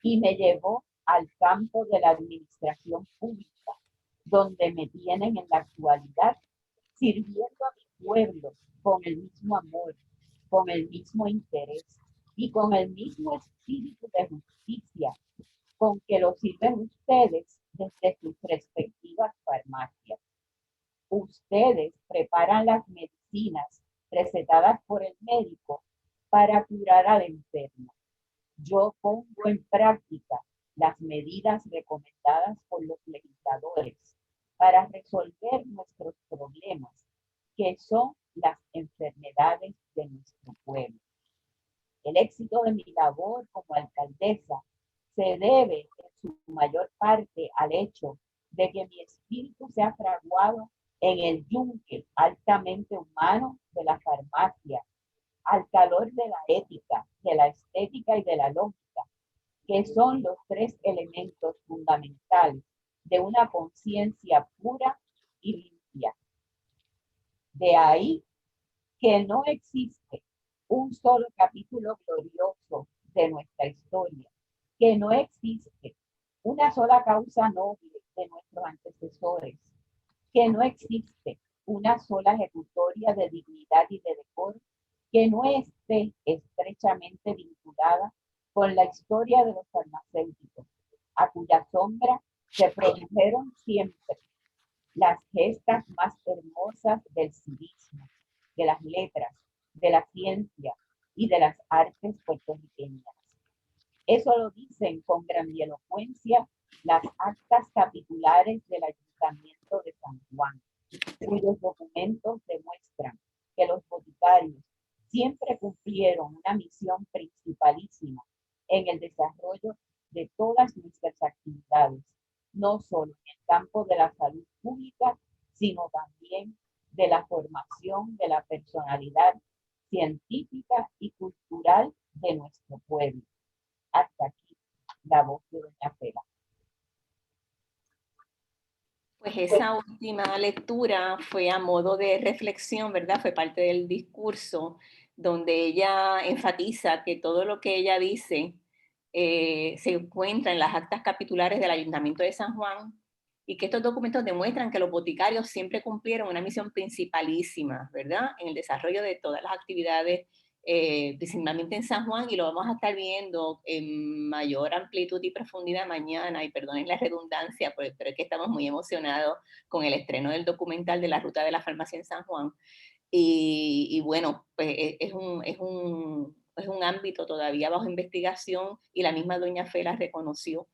y me llevó al campo de la administración pública, donde me tienen en la actualidad sirviendo a mi pueblo con el mismo amor, con el mismo interés y con el mismo espíritu de justicia con que lo sirven ustedes desde sus respectivas farmacias. Ustedes preparan las medicinas recetadas por el médico para curar al enfermo. Yo pongo en práctica las medidas recomendadas por los legisladores para resolver nuestros problemas, que son las enfermedades de nuestro pueblo. El éxito de mi labor como alcaldesa se debe en su mayor parte al hecho de que mi espíritu se ha fraguado en el yunque altamente humano de la farmacia, al calor de la ética, de la estética y de la lógica, que son los tres elementos fundamentales de una conciencia pura y limpia. De ahí que no existe un solo capítulo glorioso de nuestra historia, que no existe una sola causa noble de nuestros antecesores, que no existe una sola ejecutoria de dignidad y de decoro que no esté estrechamente vinculada con la historia de los farmacéuticos, a cuya sombra se produjeron siempre las gestas más hermosas del civismo, de las letras, de la ciencia y de las artes puertorriqueñas. Eso lo dicen con grandielocuencia las actas capitulares del Ayuntamiento de San Juan, cuyos documentos demuestran que los boticarios siempre cumplieron una misión principalísima en el desarrollo de todas nuestras actividades, no solo en el campo de la salud pública, sino también de la formación de la personalidad científica y cultural de nuestro pueblo. Hasta aquí la voz de doña Fela. Pues esa última lectura fue a modo de reflexión, ¿verdad? Fue parte del discurso donde ella enfatiza que todo lo que ella dice se encuentra en las actas capitulares del Ayuntamiento de San Juan y que estos documentos demuestran que los boticarios siempre cumplieron una misión principalísima, ¿verdad? En el desarrollo de todas las actividades, principalmente en San Juan, y lo vamos a estar viendo en mayor amplitud y profundidad mañana, y perdonen la redundancia, pero es que estamos muy emocionados con el estreno del documental de la Ruta de la Farmacia en San Juan. Y bueno, pues es un ámbito todavía bajo investigación y la misma doña Fela reconoció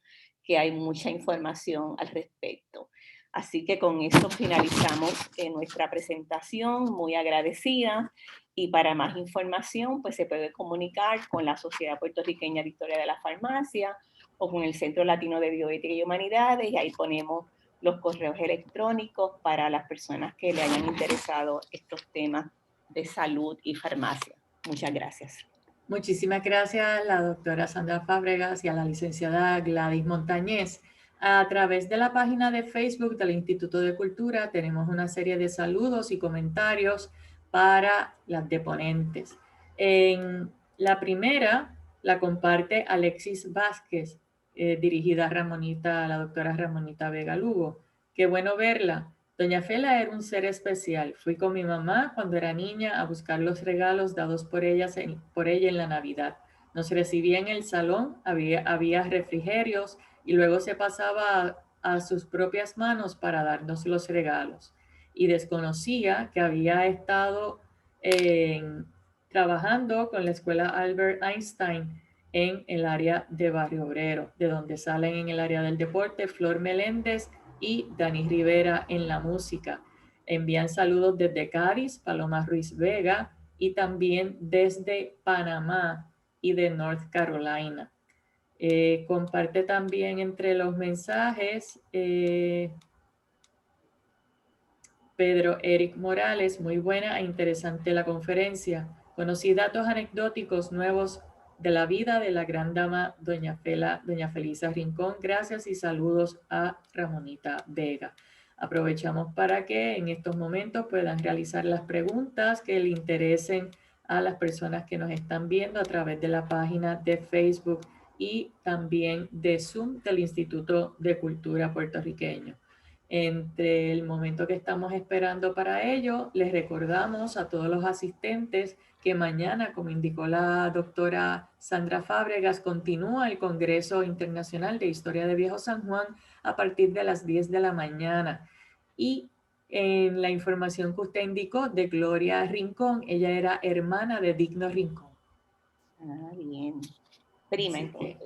que hay mucha información al respecto. Así que con eso finalizamos nuestra presentación, muy agradecida, y para más información pues se puede comunicar con la Sociedad Puertorriqueña de Historia de la Farmacia o con el Centro Latino de Bioética y Humanidades, y ahí ponemos los correos electrónicos para las personas que le hayan interesado estos temas de salud y farmacia. Muchas gracias. Muchísimas gracias a la doctora Sandra Fábregas y a la licenciada Gladys Montañez. A través de la página de Facebook del Instituto de Cultura tenemos una serie de saludos y comentarios para las deponentes. En la primera la comparte Alexis Vázquez, dirigida a la doctora Ramonita Vega Lugo. Qué bueno verla. Doña Fela era un ser especial. Fui con mi mamá cuando era niña a buscar los regalos dados por ella en la Navidad. Nos recibía en el salón, había refrigerios y luego se pasaba a sus propias manos para darnos los regalos. Y desconocía que había estado trabajando con la escuela Albert Einstein en el área de Barrio Obrero, de donde salen en el área del deporte Flor Meléndez y Dani Rivera en la música. Envían saludos desde Cádiz, Paloma Ruiz Vega, y también desde Panamá y de North Carolina. Comparte también entre los mensajes Pedro Eric Morales, muy buena e interesante la conferencia. Conocí datos anecdóticos nuevos de la vida de la gran dama doña Felisa Rincón. Gracias y saludos a Ramonita Vega. Aprovechamos para que en estos momentos puedan realizar las preguntas que le interesen a las personas que nos están viendo a través de la página de Facebook y también de Zoom del Instituto de Cultura Puertorriqueño. Entre el momento que estamos esperando para ello, les recordamos a todos los asistentes que mañana, como indicó la doctora Sandra Fábregas, continúa el Congreso Internacional de Historia de Viejo San Juan a partir de las 10 de la mañana. Y en la información que usted indicó de Gloria Rincón, ella era hermana de Digno Rincón. Ah, bien. Prima, entonces.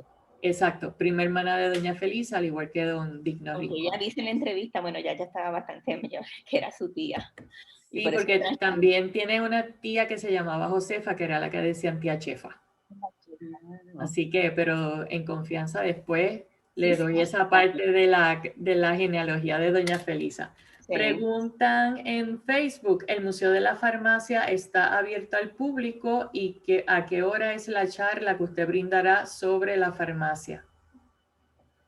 Exacto, prima hermana de doña Felisa, al igual que don Digno Rincón. Ella dice en la entrevista, bueno, ya estaba bastante mayor, que era su tía. Sí, porque también tiene una tía que se llamaba Josefa, que era la que decían tía Chefa. Así que, pero en confianza después le doy esa parte de la genealogía de doña Felisa. Sí. Preguntan en Facebook, ¿el Museo de la Farmacia está abierto al público y a qué hora es la charla que usted brindará sobre la farmacia?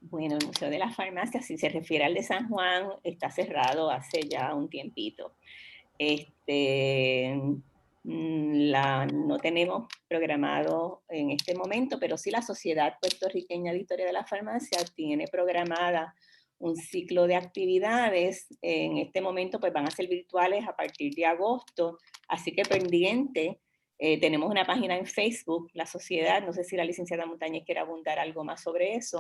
Bueno, el Museo de la Farmacia, si se refiere al de San Juan, está cerrado hace ya un tiempito. No tenemos programado en este momento, pero sí la Sociedad Puertorriqueña de Historia de la Farmacia tiene programada un ciclo de actividades. En este momento pues van a ser virtuales a partir de agosto, así que pendiente. Tenemos una página en Facebook, la sociedad, no sé si la licenciada Montañez quiere abundar algo más sobre eso.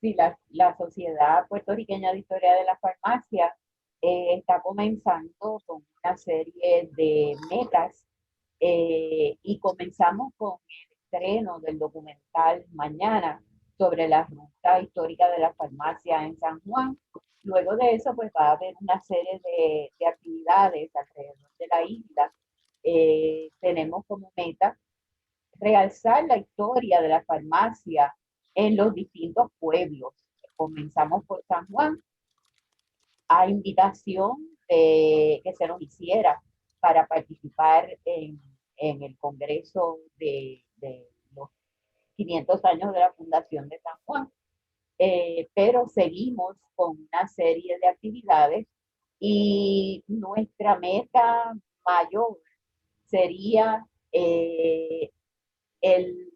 Sí, la Sociedad Puertorriqueña de Historia de la Farmacia está comenzando con una serie de metas y comenzamos con el estreno del documental mañana sobre la ruta histórica de la farmacia en San Juan. Luego de eso, pues va a haber una serie de actividades alrededor de la isla. Tenemos como meta realzar la historia de la farmacia en los distintos pueblos. Comenzamos por San Juan, a invitación que se nos hiciera para participar en el Congreso de los 500 años de la Fundación de San Juan. Pero seguimos con una serie de actividades y nuestra meta mayor sería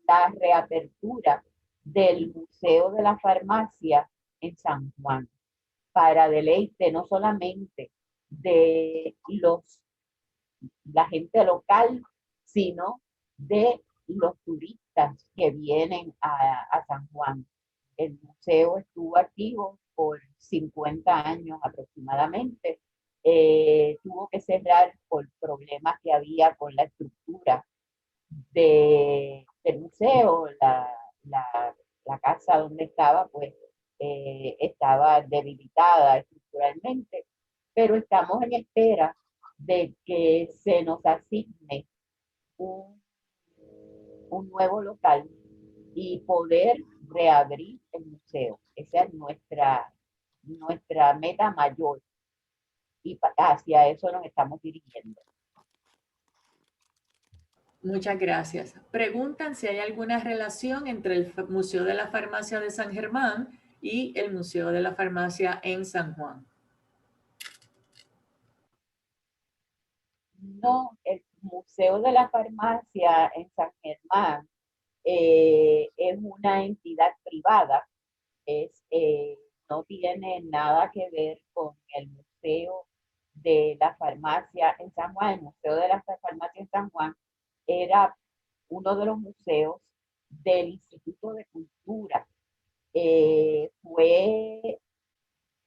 la reapertura del Museo de la Farmacia en San Juan, para deleite no solamente de la gente local, sino de los turistas que vienen a San Juan. El museo estuvo activo por 50 años aproximadamente. Tuvo que cerrar por problemas que había con la estructura del museo. La casa donde estaba, pues, estaba debilitada estructuralmente, pero estamos en espera de que se nos asigne un nuevo local y poder reabrir el museo. Esa es nuestra meta mayor y hacia eso nos estamos dirigiendo. Muchas gracias. Preguntan si hay alguna relación entre el Museo de la Farmacia de San Germán y el Museo de la Farmacia en San Juan. No, el Museo de la Farmacia en San Germán es una entidad privada, no tiene nada que ver con el Museo de la Farmacia en San Juan. El Museo de la Farmacia en San Juan era uno de los museos del Instituto de Cultura. Fue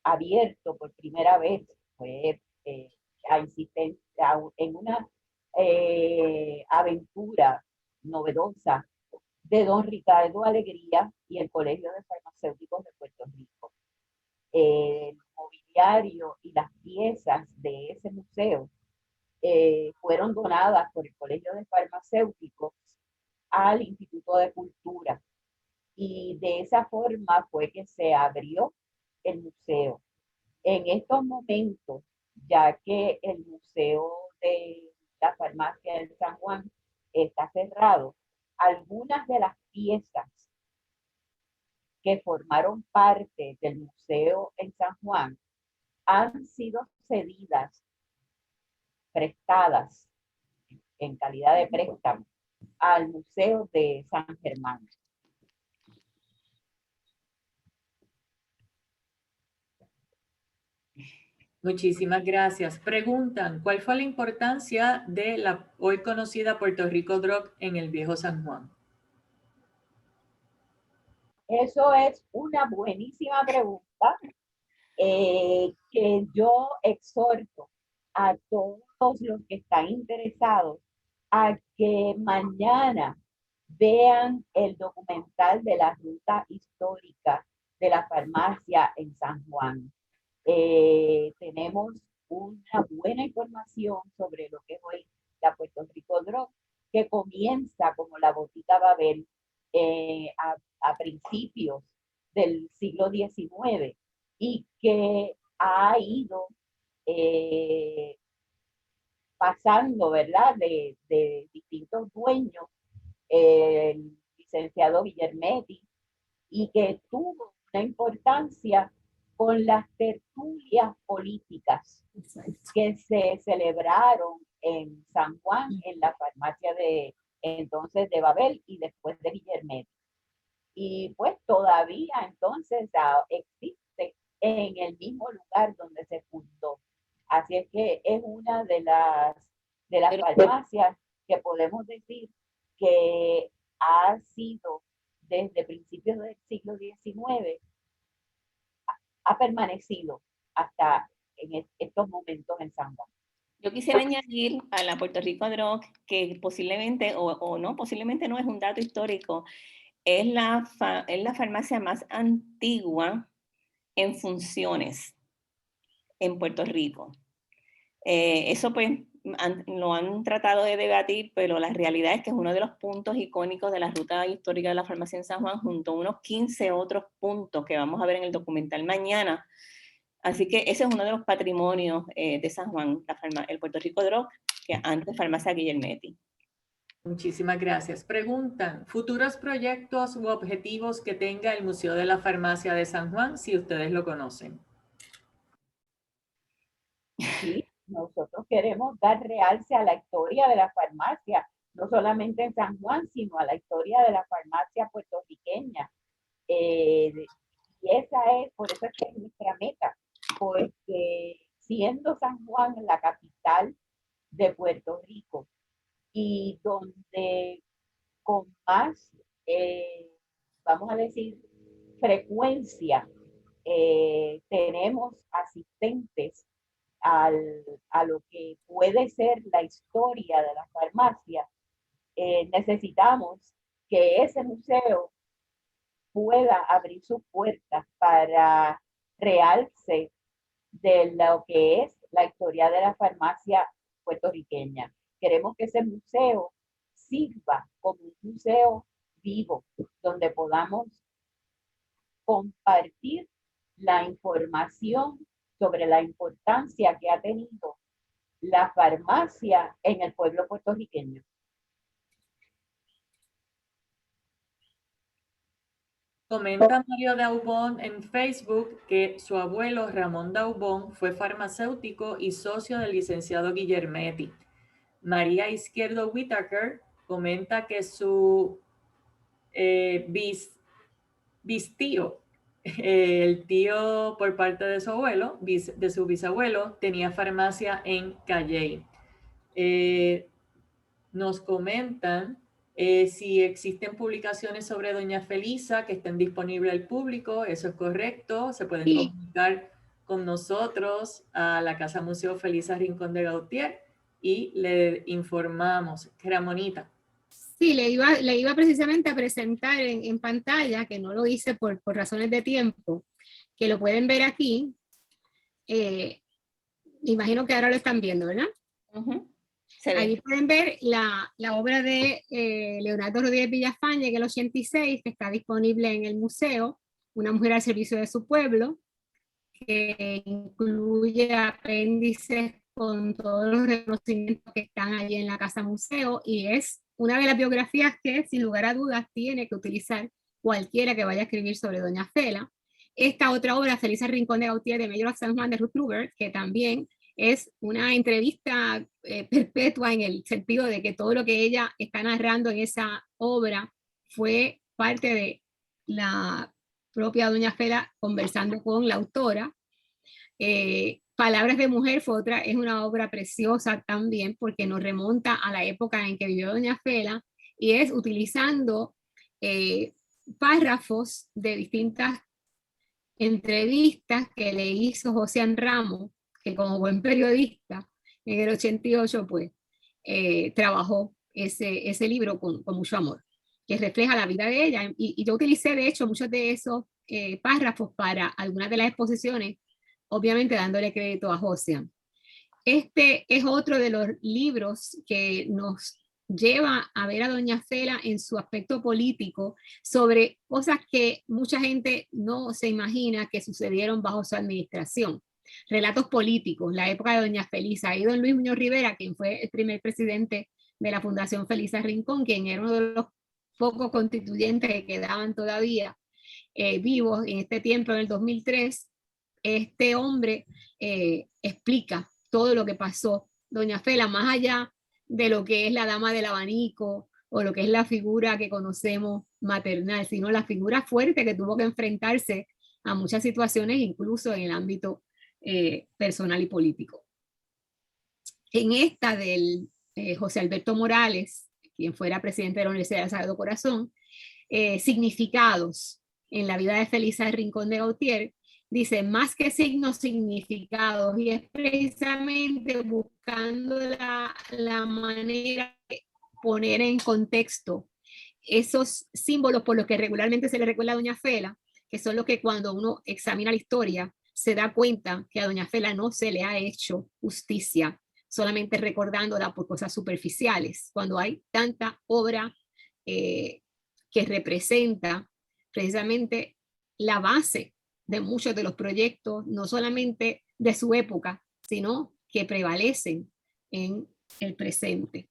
abierto por primera vez, fue en una aventura novedosa de don Ricardo Alegría y el Colegio de Farmacéuticos de Puerto Rico. El mobiliario y las piezas de ese museo fueron donadas por el Colegio de Farmacéuticos al Instituto de Cultura. Y de esa forma fue que se abrió el museo. En estos momentos, ya que el Museo de la Farmacia en San Juan está cerrado, algunas de las piezas que formaron parte del museo en San Juan han sido cedidas, prestadas en calidad de préstamo al Museo de San Germán. Muchísimas gracias. Preguntan, ¿cuál fue la importancia de la hoy conocida Puerto Rico Drug en el Viejo San Juan? Eso es una buenísima pregunta que yo exhorto a todos los que están interesados a que mañana vean el documental de la ruta histórica de la farmacia en San Juan. Tenemos una buena información sobre lo que es hoy la Puerto Rico Drug, que comienza como la Botica Babel a principios del siglo XIX y que ha ido pasando, ¿verdad?, de distintos dueños, el licenciado Guillermetti, y que tuvo una importancia con las tertulias políticas que se celebraron en San Juan, en la farmacia de entonces de Babel y después de Guillermetti. Y pues todavía entonces existe en el mismo lugar donde se fundó. Así es que es una de las farmacias que podemos decir que ha sido desde principios del siglo XIX, ha permanecido hasta en estos momentos en San Juan. Yo quisiera añadir a la Puerto Rico Drug que posiblemente, o no, posiblemente no es un dato histórico, es la farmacia más antigua en funciones en Puerto Rico. Eso pues lo han tratado de debatir, pero la realidad es que es uno de los puntos icónicos de la ruta histórica de la farmacia en San Juan, junto a unos 15 otros puntos que vamos a ver en el documental mañana. Así que ese es uno de los patrimonios de San Juan, el Puerto Rico Drug, que antes Farmacia Guillermetti. Muchísimas gracias. Preguntan, ¿futuros proyectos u objetivos que tenga el Museo de la Farmacia de San Juan, si ustedes lo conocen? Sí, nosotros queremos dar realce a la historia de la farmacia, no solamente en San Juan, sino a la historia de la farmacia puertorriqueña. Y por eso es que es nuestra meta, porque siendo San Juan la capital de Puerto Rico y donde con más, vamos a decir, frecuencia tenemos asistentes a lo que puede ser la historia de la farmacia, necesitamos que ese museo pueda abrir sus puertas para realce de lo que es la historia de la farmacia puertorriqueña. Queremos que ese museo sirva como un museo vivo, donde podamos compartir la información sobre la importancia que ha tenido la farmacia en el pueblo puertorriqueño. Comenta Mario Daubón en Facebook que su abuelo Ramón Daubón fue farmacéutico y socio del licenciado Guillermetti. María Izquierdo Whitaker comenta que su bistío, el tío por parte de su abuelo, de su bisabuelo, tenía farmacia en Calley. Nos comentan si existen publicaciones sobre doña Felisa que estén disponibles al público. Eso es correcto. Se pueden comunicar con nosotros a la Casa Museo Felisa Rincón de Gautier y le informamos. Ramonita. Sí, le iba precisamente a presentar en pantalla, que no lo hice por razones de tiempo, que lo pueden ver aquí. Imagino que ahora lo están viendo, ¿verdad? Ahí pueden ver la obra de Leonardo Rodríguez Villafañe, que es el 86, que está disponible en el museo, Una mujer al servicio de su pueblo, que incluye apéndices con todos los reconocimientos que están allí en la Casa Museo, y es una de las biografías que, sin lugar a dudas, tiene que utilizar cualquiera que vaya a escribir sobre doña Fela. Esta otra obra, Felisa Rincón de Gautier, de Mayor of San Juan, de Ruth Kluber, que también es una entrevista perpetua en el sentido de que todo lo que ella está narrando en esa obra fue parte de la propia doña Fela conversando con la autora. Palabras de mujer fue otra, es una obra preciosa también porque nos remonta a la época en que vivió doña Fela, y es utilizando párrafos de distintas entrevistas que le hizo José Ramos, que como buen periodista en el 88 pues trabajó ese libro con mucho amor, que refleja la vida de ella, y yo utilicé de hecho muchos de esos párrafos para algunas de las exposiciones, obviamente dándole crédito a José. Este es otro de los libros que nos lleva a ver a doña Fela en su aspecto político, sobre cosas que mucha gente no se imagina que sucedieron bajo su administración. Relatos políticos, la época de doña Felisa. Ahí don Luis Muñoz Rivera, quien fue el primer presidente de la Fundación Felisa Rincón, quien era uno de los pocos constituyentes que quedaban todavía vivos en este tiempo, en el 2003, este hombre explica todo lo que pasó. Doña Fela, más allá de lo que es la dama del abanico o lo que es la figura que conocemos maternal, sino la figura fuerte que tuvo que enfrentarse a muchas situaciones, incluso en el ámbito personal y político. En esta del José Alberto Morales, quien fuera presidente de la Universidad del Sagrado Corazón, significados en la vida de Felisa Rincón de Gautier, dice, más que signos, significados, y es precisamente buscando la manera de poner en contexto esos símbolos por los que regularmente se le recuerda a doña Fela, que son los que cuando uno examina la historia se da cuenta que a doña Fela no se le ha hecho justicia, solamente recordándola por cosas superficiales, cuando hay tanta obra que representa precisamente la base de muchos de los proyectos, no solamente de su época, sino que prevalecen en el presente.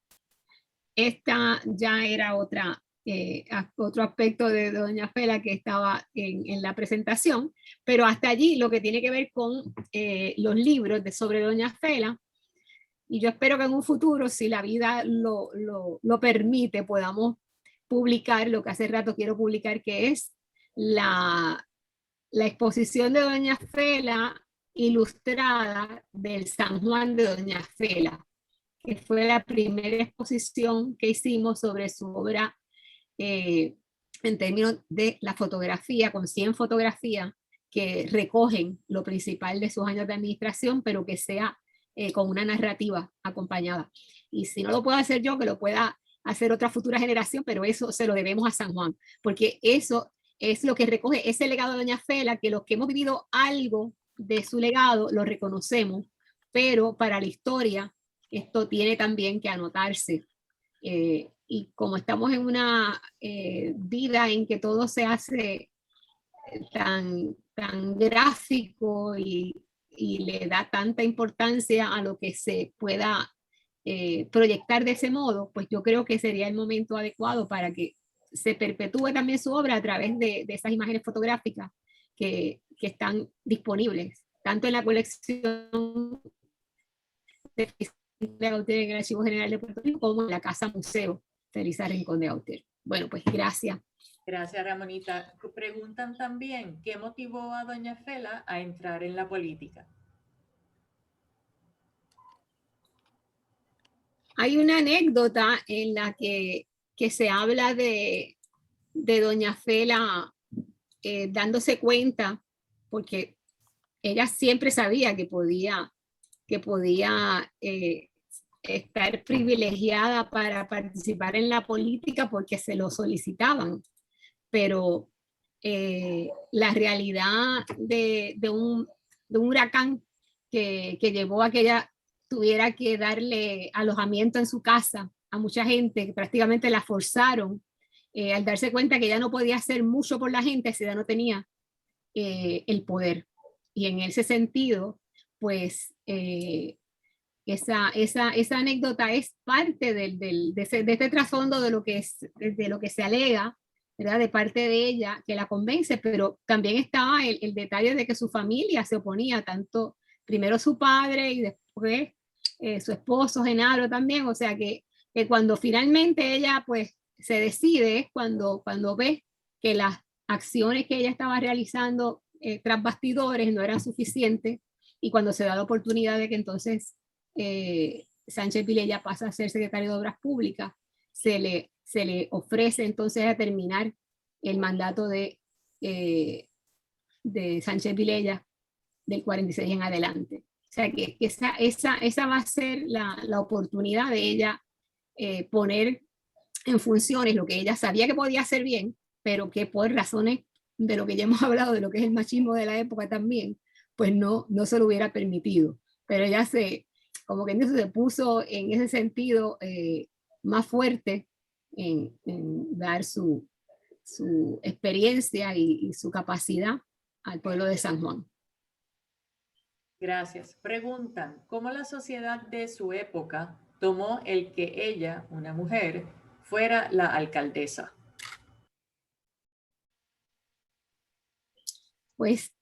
Esta ya era otro aspecto de doña Fela que estaba en la presentación, pero hasta allí lo que tiene que ver con los libros sobre doña Fela, y yo espero que en un futuro, si la vida lo permite, podamos publicar lo que hace rato quiero publicar, que es la exposición de doña Fela ilustrada del San Juan de doña Fela, que fue la primera exposición que hicimos sobre su obra en términos de la fotografía, con 100 fotografías que recogen lo principal de sus años de administración, pero que sea con una narrativa acompañada. Y si no lo puedo hacer yo, que lo pueda hacer otra futura generación, pero eso se lo debemos a San Juan, porque eso es lo que recoge ese legado de doña Fela, que los que hemos vivido algo de su legado lo reconocemos, pero para la historia esto tiene también que anotarse. Y como estamos en una vida en que todo se hace tan gráfico y le da tanta importancia a lo que se pueda proyectar de ese modo, pues yo creo que sería el momento adecuado para que se perpetúe también su obra a través de esas imágenes fotográficas que están disponibles, tanto en la colección de de Gautier en el Archivo General de Puerto Rico como en la Casa Museo Felisa Rincón de Gautier. Bueno, pues gracias. Gracias, Ramonita. Preguntan también, ¿qué motivó a doña Fela a entrar en la política? Hay una anécdota en la que se habla de doña Fela dándose cuenta, porque ella siempre sabía que podía estar privilegiada para participar en la política porque se lo solicitaban, pero la realidad de un huracán que llevó a que ella tuviera que darle alojamiento en su casa a mucha gente, que prácticamente la forzaron, al darse cuenta que ella no podía hacer mucho por la gente si ella no tenía el poder. Y en ese sentido, pues esa anécdota es parte de este trasfondo de lo que se alega, ¿verdad? De parte de ella, que la convence, pero también estaba el detalle de que su familia se oponía, tanto primero su padre y después su esposo Genaro también, o sea que cuando finalmente ella pues se decide es cuando ve que las acciones que ella estaba realizando tras bastidores no eran suficientes, y cuando se da la oportunidad de que entonces Sánchez Vilella pasa a ser secretario de Obras Públicas, se le ofrece entonces a terminar el mandato de Sánchez Vilella del 46 en adelante. O sea que esa va a ser la oportunidad de ella poner en funciones lo que ella sabía que podía hacer bien, pero que por razones de lo que ya hemos hablado, de lo que es el machismo de la época también, pues no se lo hubiera permitido. Pero ella como que se puso en ese sentido más fuerte en dar su experiencia y su capacidad al pueblo de San Juan. Gracias. Preguntan, ¿cómo la sociedad de su época tomó el que ella, una mujer, fuera la alcaldesa? Pues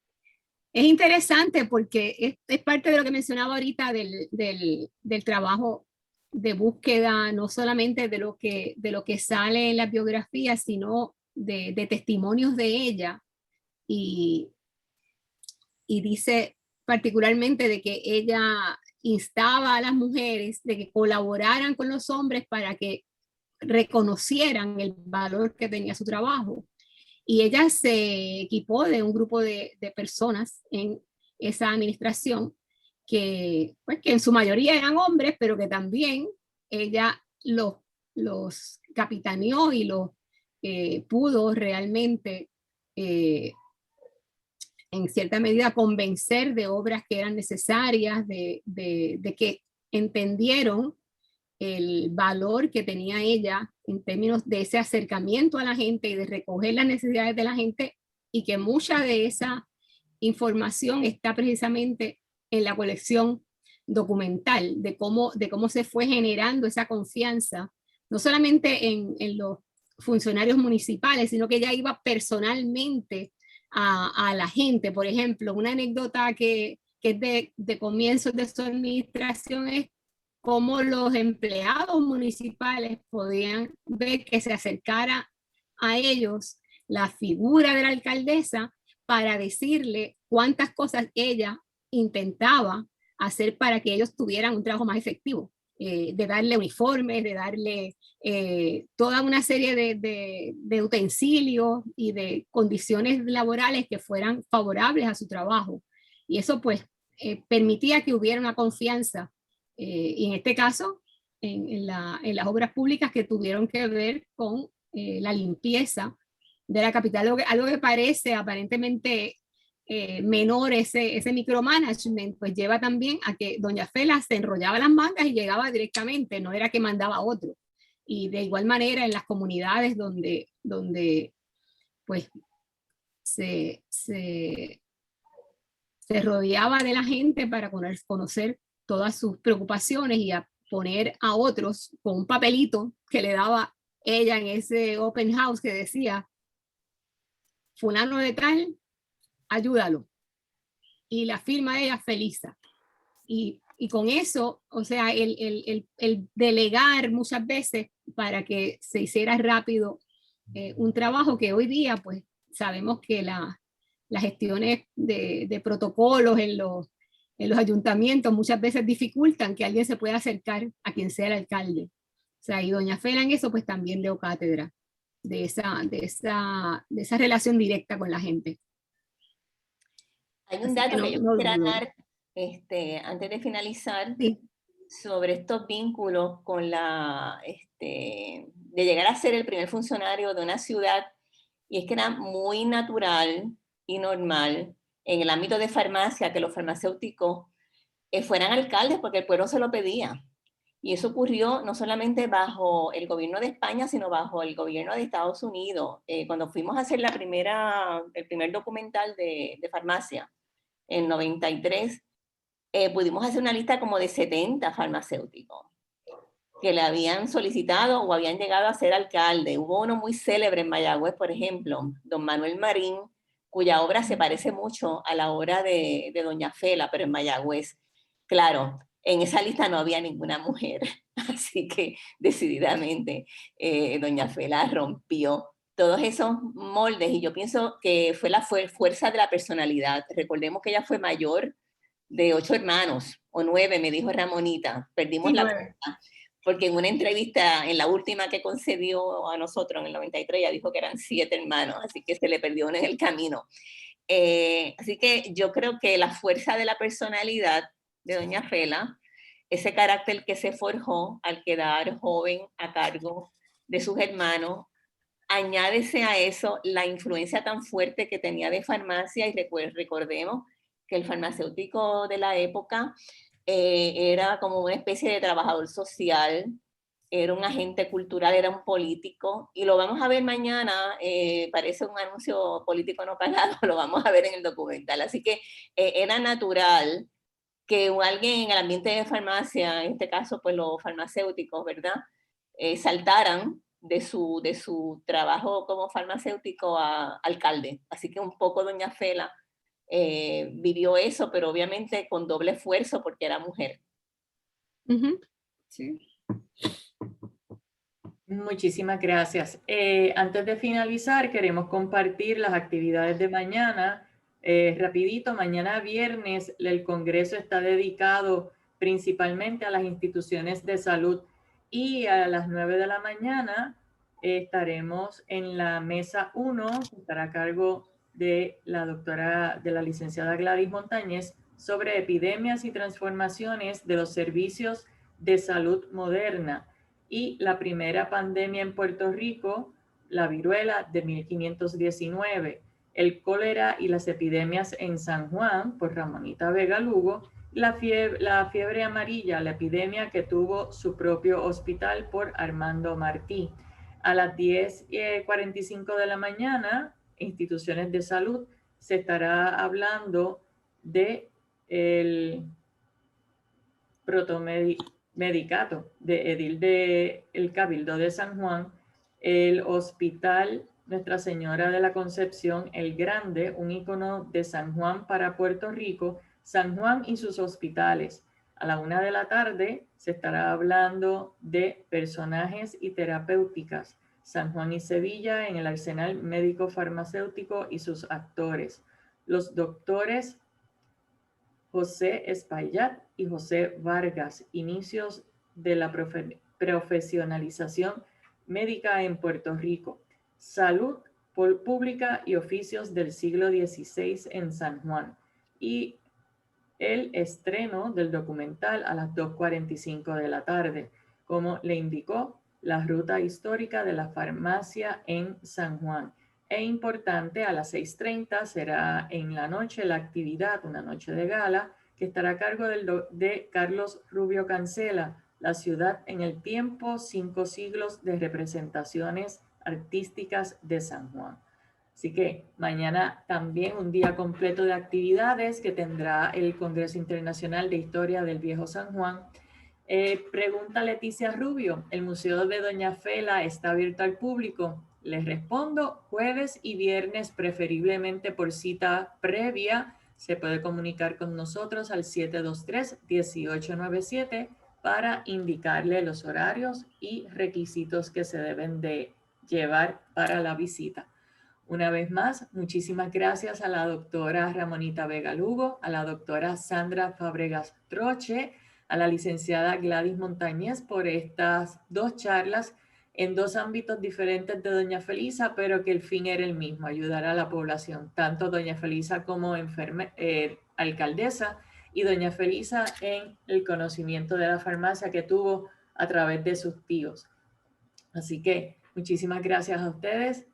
es interesante porque es parte de lo que mencionaba ahorita del trabajo de búsqueda, no solamente de lo que sale en la biografía, sino de testimonios de ella. Y dice particularmente de que ella instaba a las mujeres de que colaboraran con los hombres para que reconocieran el valor que tenía su trabajo. Y ella se equipó de un grupo de personas en esa administración que en su mayoría eran hombres, pero que también ella los capitaneó y los pudo realmente en cierta medida convencer de obras que eran necesarias, de que entendieron el valor que tenía ella en términos de ese acercamiento a la gente y de recoger las necesidades de la gente, y que mucha de esa información está precisamente en la colección documental de cómo se fue generando esa confianza, no solamente en los funcionarios municipales, sino que ella iba personalmente a la gente. Por ejemplo, una anécdota que es de comienzos de su administración es cómo los empleados municipales podían ver que se acercara a ellos la figura de la alcaldesa para decirle cuántas cosas ella intentaba hacer para que ellos tuvieran un trabajo más efectivo, de darle uniformes, de darle toda una serie de utensilios y de condiciones laborales que fueran favorables a su trabajo. Y eso pues permitía que hubiera una confianza, y en este caso en las obras públicas que tuvieron que ver con la limpieza de la capital, algo que parece aparentemente menor, ese micromanagement, pues lleva también a que doña Fela se enrollaba las mangas y llegaba directamente, no era que mandaba a otro. Y de igual manera en las comunidades donde pues se rodeaba de la gente para conocer todas sus preocupaciones y a poner a otros con un papelito que le daba ella en ese open house que decía fulano de tal, ayúdalo. Y la firma de ella, Felisa. Y y con eso, o sea, el delegar muchas veces para que se hiciera rápido un trabajo que hoy día, pues sabemos que las gestiones de protocolos en los ayuntamientos muchas veces dificultan que alguien se pueda acercar a quien sea el alcalde. O sea, y doña Fela en eso pues también dio cátedra de esa relación directa con la gente. Hay un Así dato que que yo no quisiera dudo. dar antes de finalizar Sí. sobre estos vínculos con de llegar a ser el primer funcionario de una ciudad, y es que era muy natural y normal en el ámbito de farmacia que los farmacéuticos fueran alcaldes porque el pueblo se lo pedía. Y eso ocurrió no solamente bajo el gobierno de España, sino bajo el gobierno de Estados Unidos. Cuando fuimos a hacer el primer documental de farmacia, en 93, pudimos hacer una lista como de 70 farmacéuticos que le habían solicitado o habían llegado a ser alcalde. Hubo uno muy célebre en Mayagüez, por ejemplo, don Manuel Marín, cuya obra se parece mucho a la obra de doña Fela, pero en Mayagüez. Claro, en esa lista no había ninguna mujer, así que decididamente doña Fela rompió todos esos moldes, y yo pienso que fue la fuerza de la personalidad. Recordemos que ella fue mayor de 8 hermanos, o 9, me dijo Ramonita, perdimos Sí, la 9. cuenta, porque en una entrevista, en la última que concedió a nosotros en el 93, ella dijo que eran 7 hermanos, así que se le perdió uno en el camino. Así que yo creo que la fuerza de la personalidad de doña Fela, ese carácter que se forjó al quedar joven a cargo de sus hermanos, añádese a eso la influencia tan fuerte que tenía de farmacia, y recordemos que el farmacéutico de la época era como una especie de trabajador social, era un agente cultural, era un político, y lo vamos a ver mañana, parece un anuncio político no pagado, lo vamos a ver en el documental. Así que era natural que alguien en el ambiente de farmacia, en este caso pues los farmacéuticos, ¿verdad? Saltaran de su trabajo como farmacéutico a alcalde. Así que un poco doña Fela vivió eso, pero obviamente con doble esfuerzo porque era mujer. Sí. Muchísimas gracias. Antes de finalizar, queremos compartir las actividades de mañana. Rapidito, mañana viernes el Congreso está dedicado principalmente a las instituciones de salud, y a las 9 de la mañana estaremos en la mesa 1, que estará a cargo de la licenciada Gladys Montañez, sobre epidemias y transformaciones de los servicios de salud moderna y la primera pandemia en Puerto Rico, la viruela de 1519, el cólera y las epidemias en San Juan, por Ramonita Vega Lugo, la fiebre amarilla, la epidemia que tuvo su propio hospital, por Armando Martí. A las 10:45 de la mañana, instituciones de salud, se estará hablando de el protomedicato de edil de el Cabildo de San Juan, el Hospital Nuestra Señora de la Concepción el Grande, un ícono de San Juan para Puerto Rico, San Juan y sus hospitales. A la 1 de la tarde se estará hablando de personajes y terapéuticas, San Juan y Sevilla en el arsenal médico farmacéutico y sus actores. Los doctores José Espaillat y José Vargas, inicios de la profesionalización médica en Puerto Rico, salud pública y oficios del siglo XVI en San Juan, y el estreno del documental a las 2:45 de la tarde, como le indicó la ruta histórica de la farmacia en San Juan. E importante, a las 6:30 será en la noche la actividad, una noche de gala, que estará a cargo de Carlos Rubio Cancela, La ciudad en el tiempo, 5 siglos de representaciones artísticas de San Juan. Así que mañana también un día completo de actividades que tendrá el Congreso Internacional de Historia del Viejo San Juan. Pregunta Leticia Rubio, ¿el Museo de Doña Fela está abierto al público? Les respondo, jueves y viernes, preferiblemente por cita previa. se puede comunicar con nosotros al 723-1897 para indicarle los horarios y requisitos que se deben de llevar para la visita. Una vez más, muchísimas gracias a la doctora Ramonita Vega Lugo, a la doctora Sandra Fábregas Troche, a la licenciada Gladys Montañez por estas dos charlas en dos ámbitos diferentes de doña Felisa, pero que el fin era el mismo, ayudar a la población, tanto doña Felisa como alcaldesa, y doña Felisa en el conocimiento de la farmacia que tuvo a través de sus tíos. Así que muchísimas gracias a ustedes.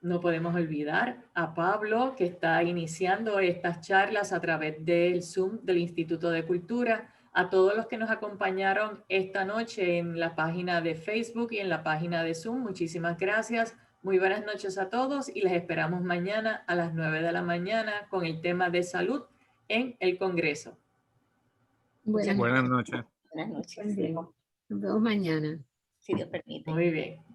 No podemos olvidar a Pablo, que está iniciando estas charlas a través del Zoom del Instituto de Cultura, a todos los que nos acompañaron esta noche en la página de Facebook y en la página de Zoom. Muchísimas gracias. Muy buenas noches a todos y les esperamos mañana a las 9 de la mañana con el tema de salud en el Congreso. Buenas Buenas noches. Buenas noches. noches. Nos vemos mañana. Si Dios permite. Muy bien.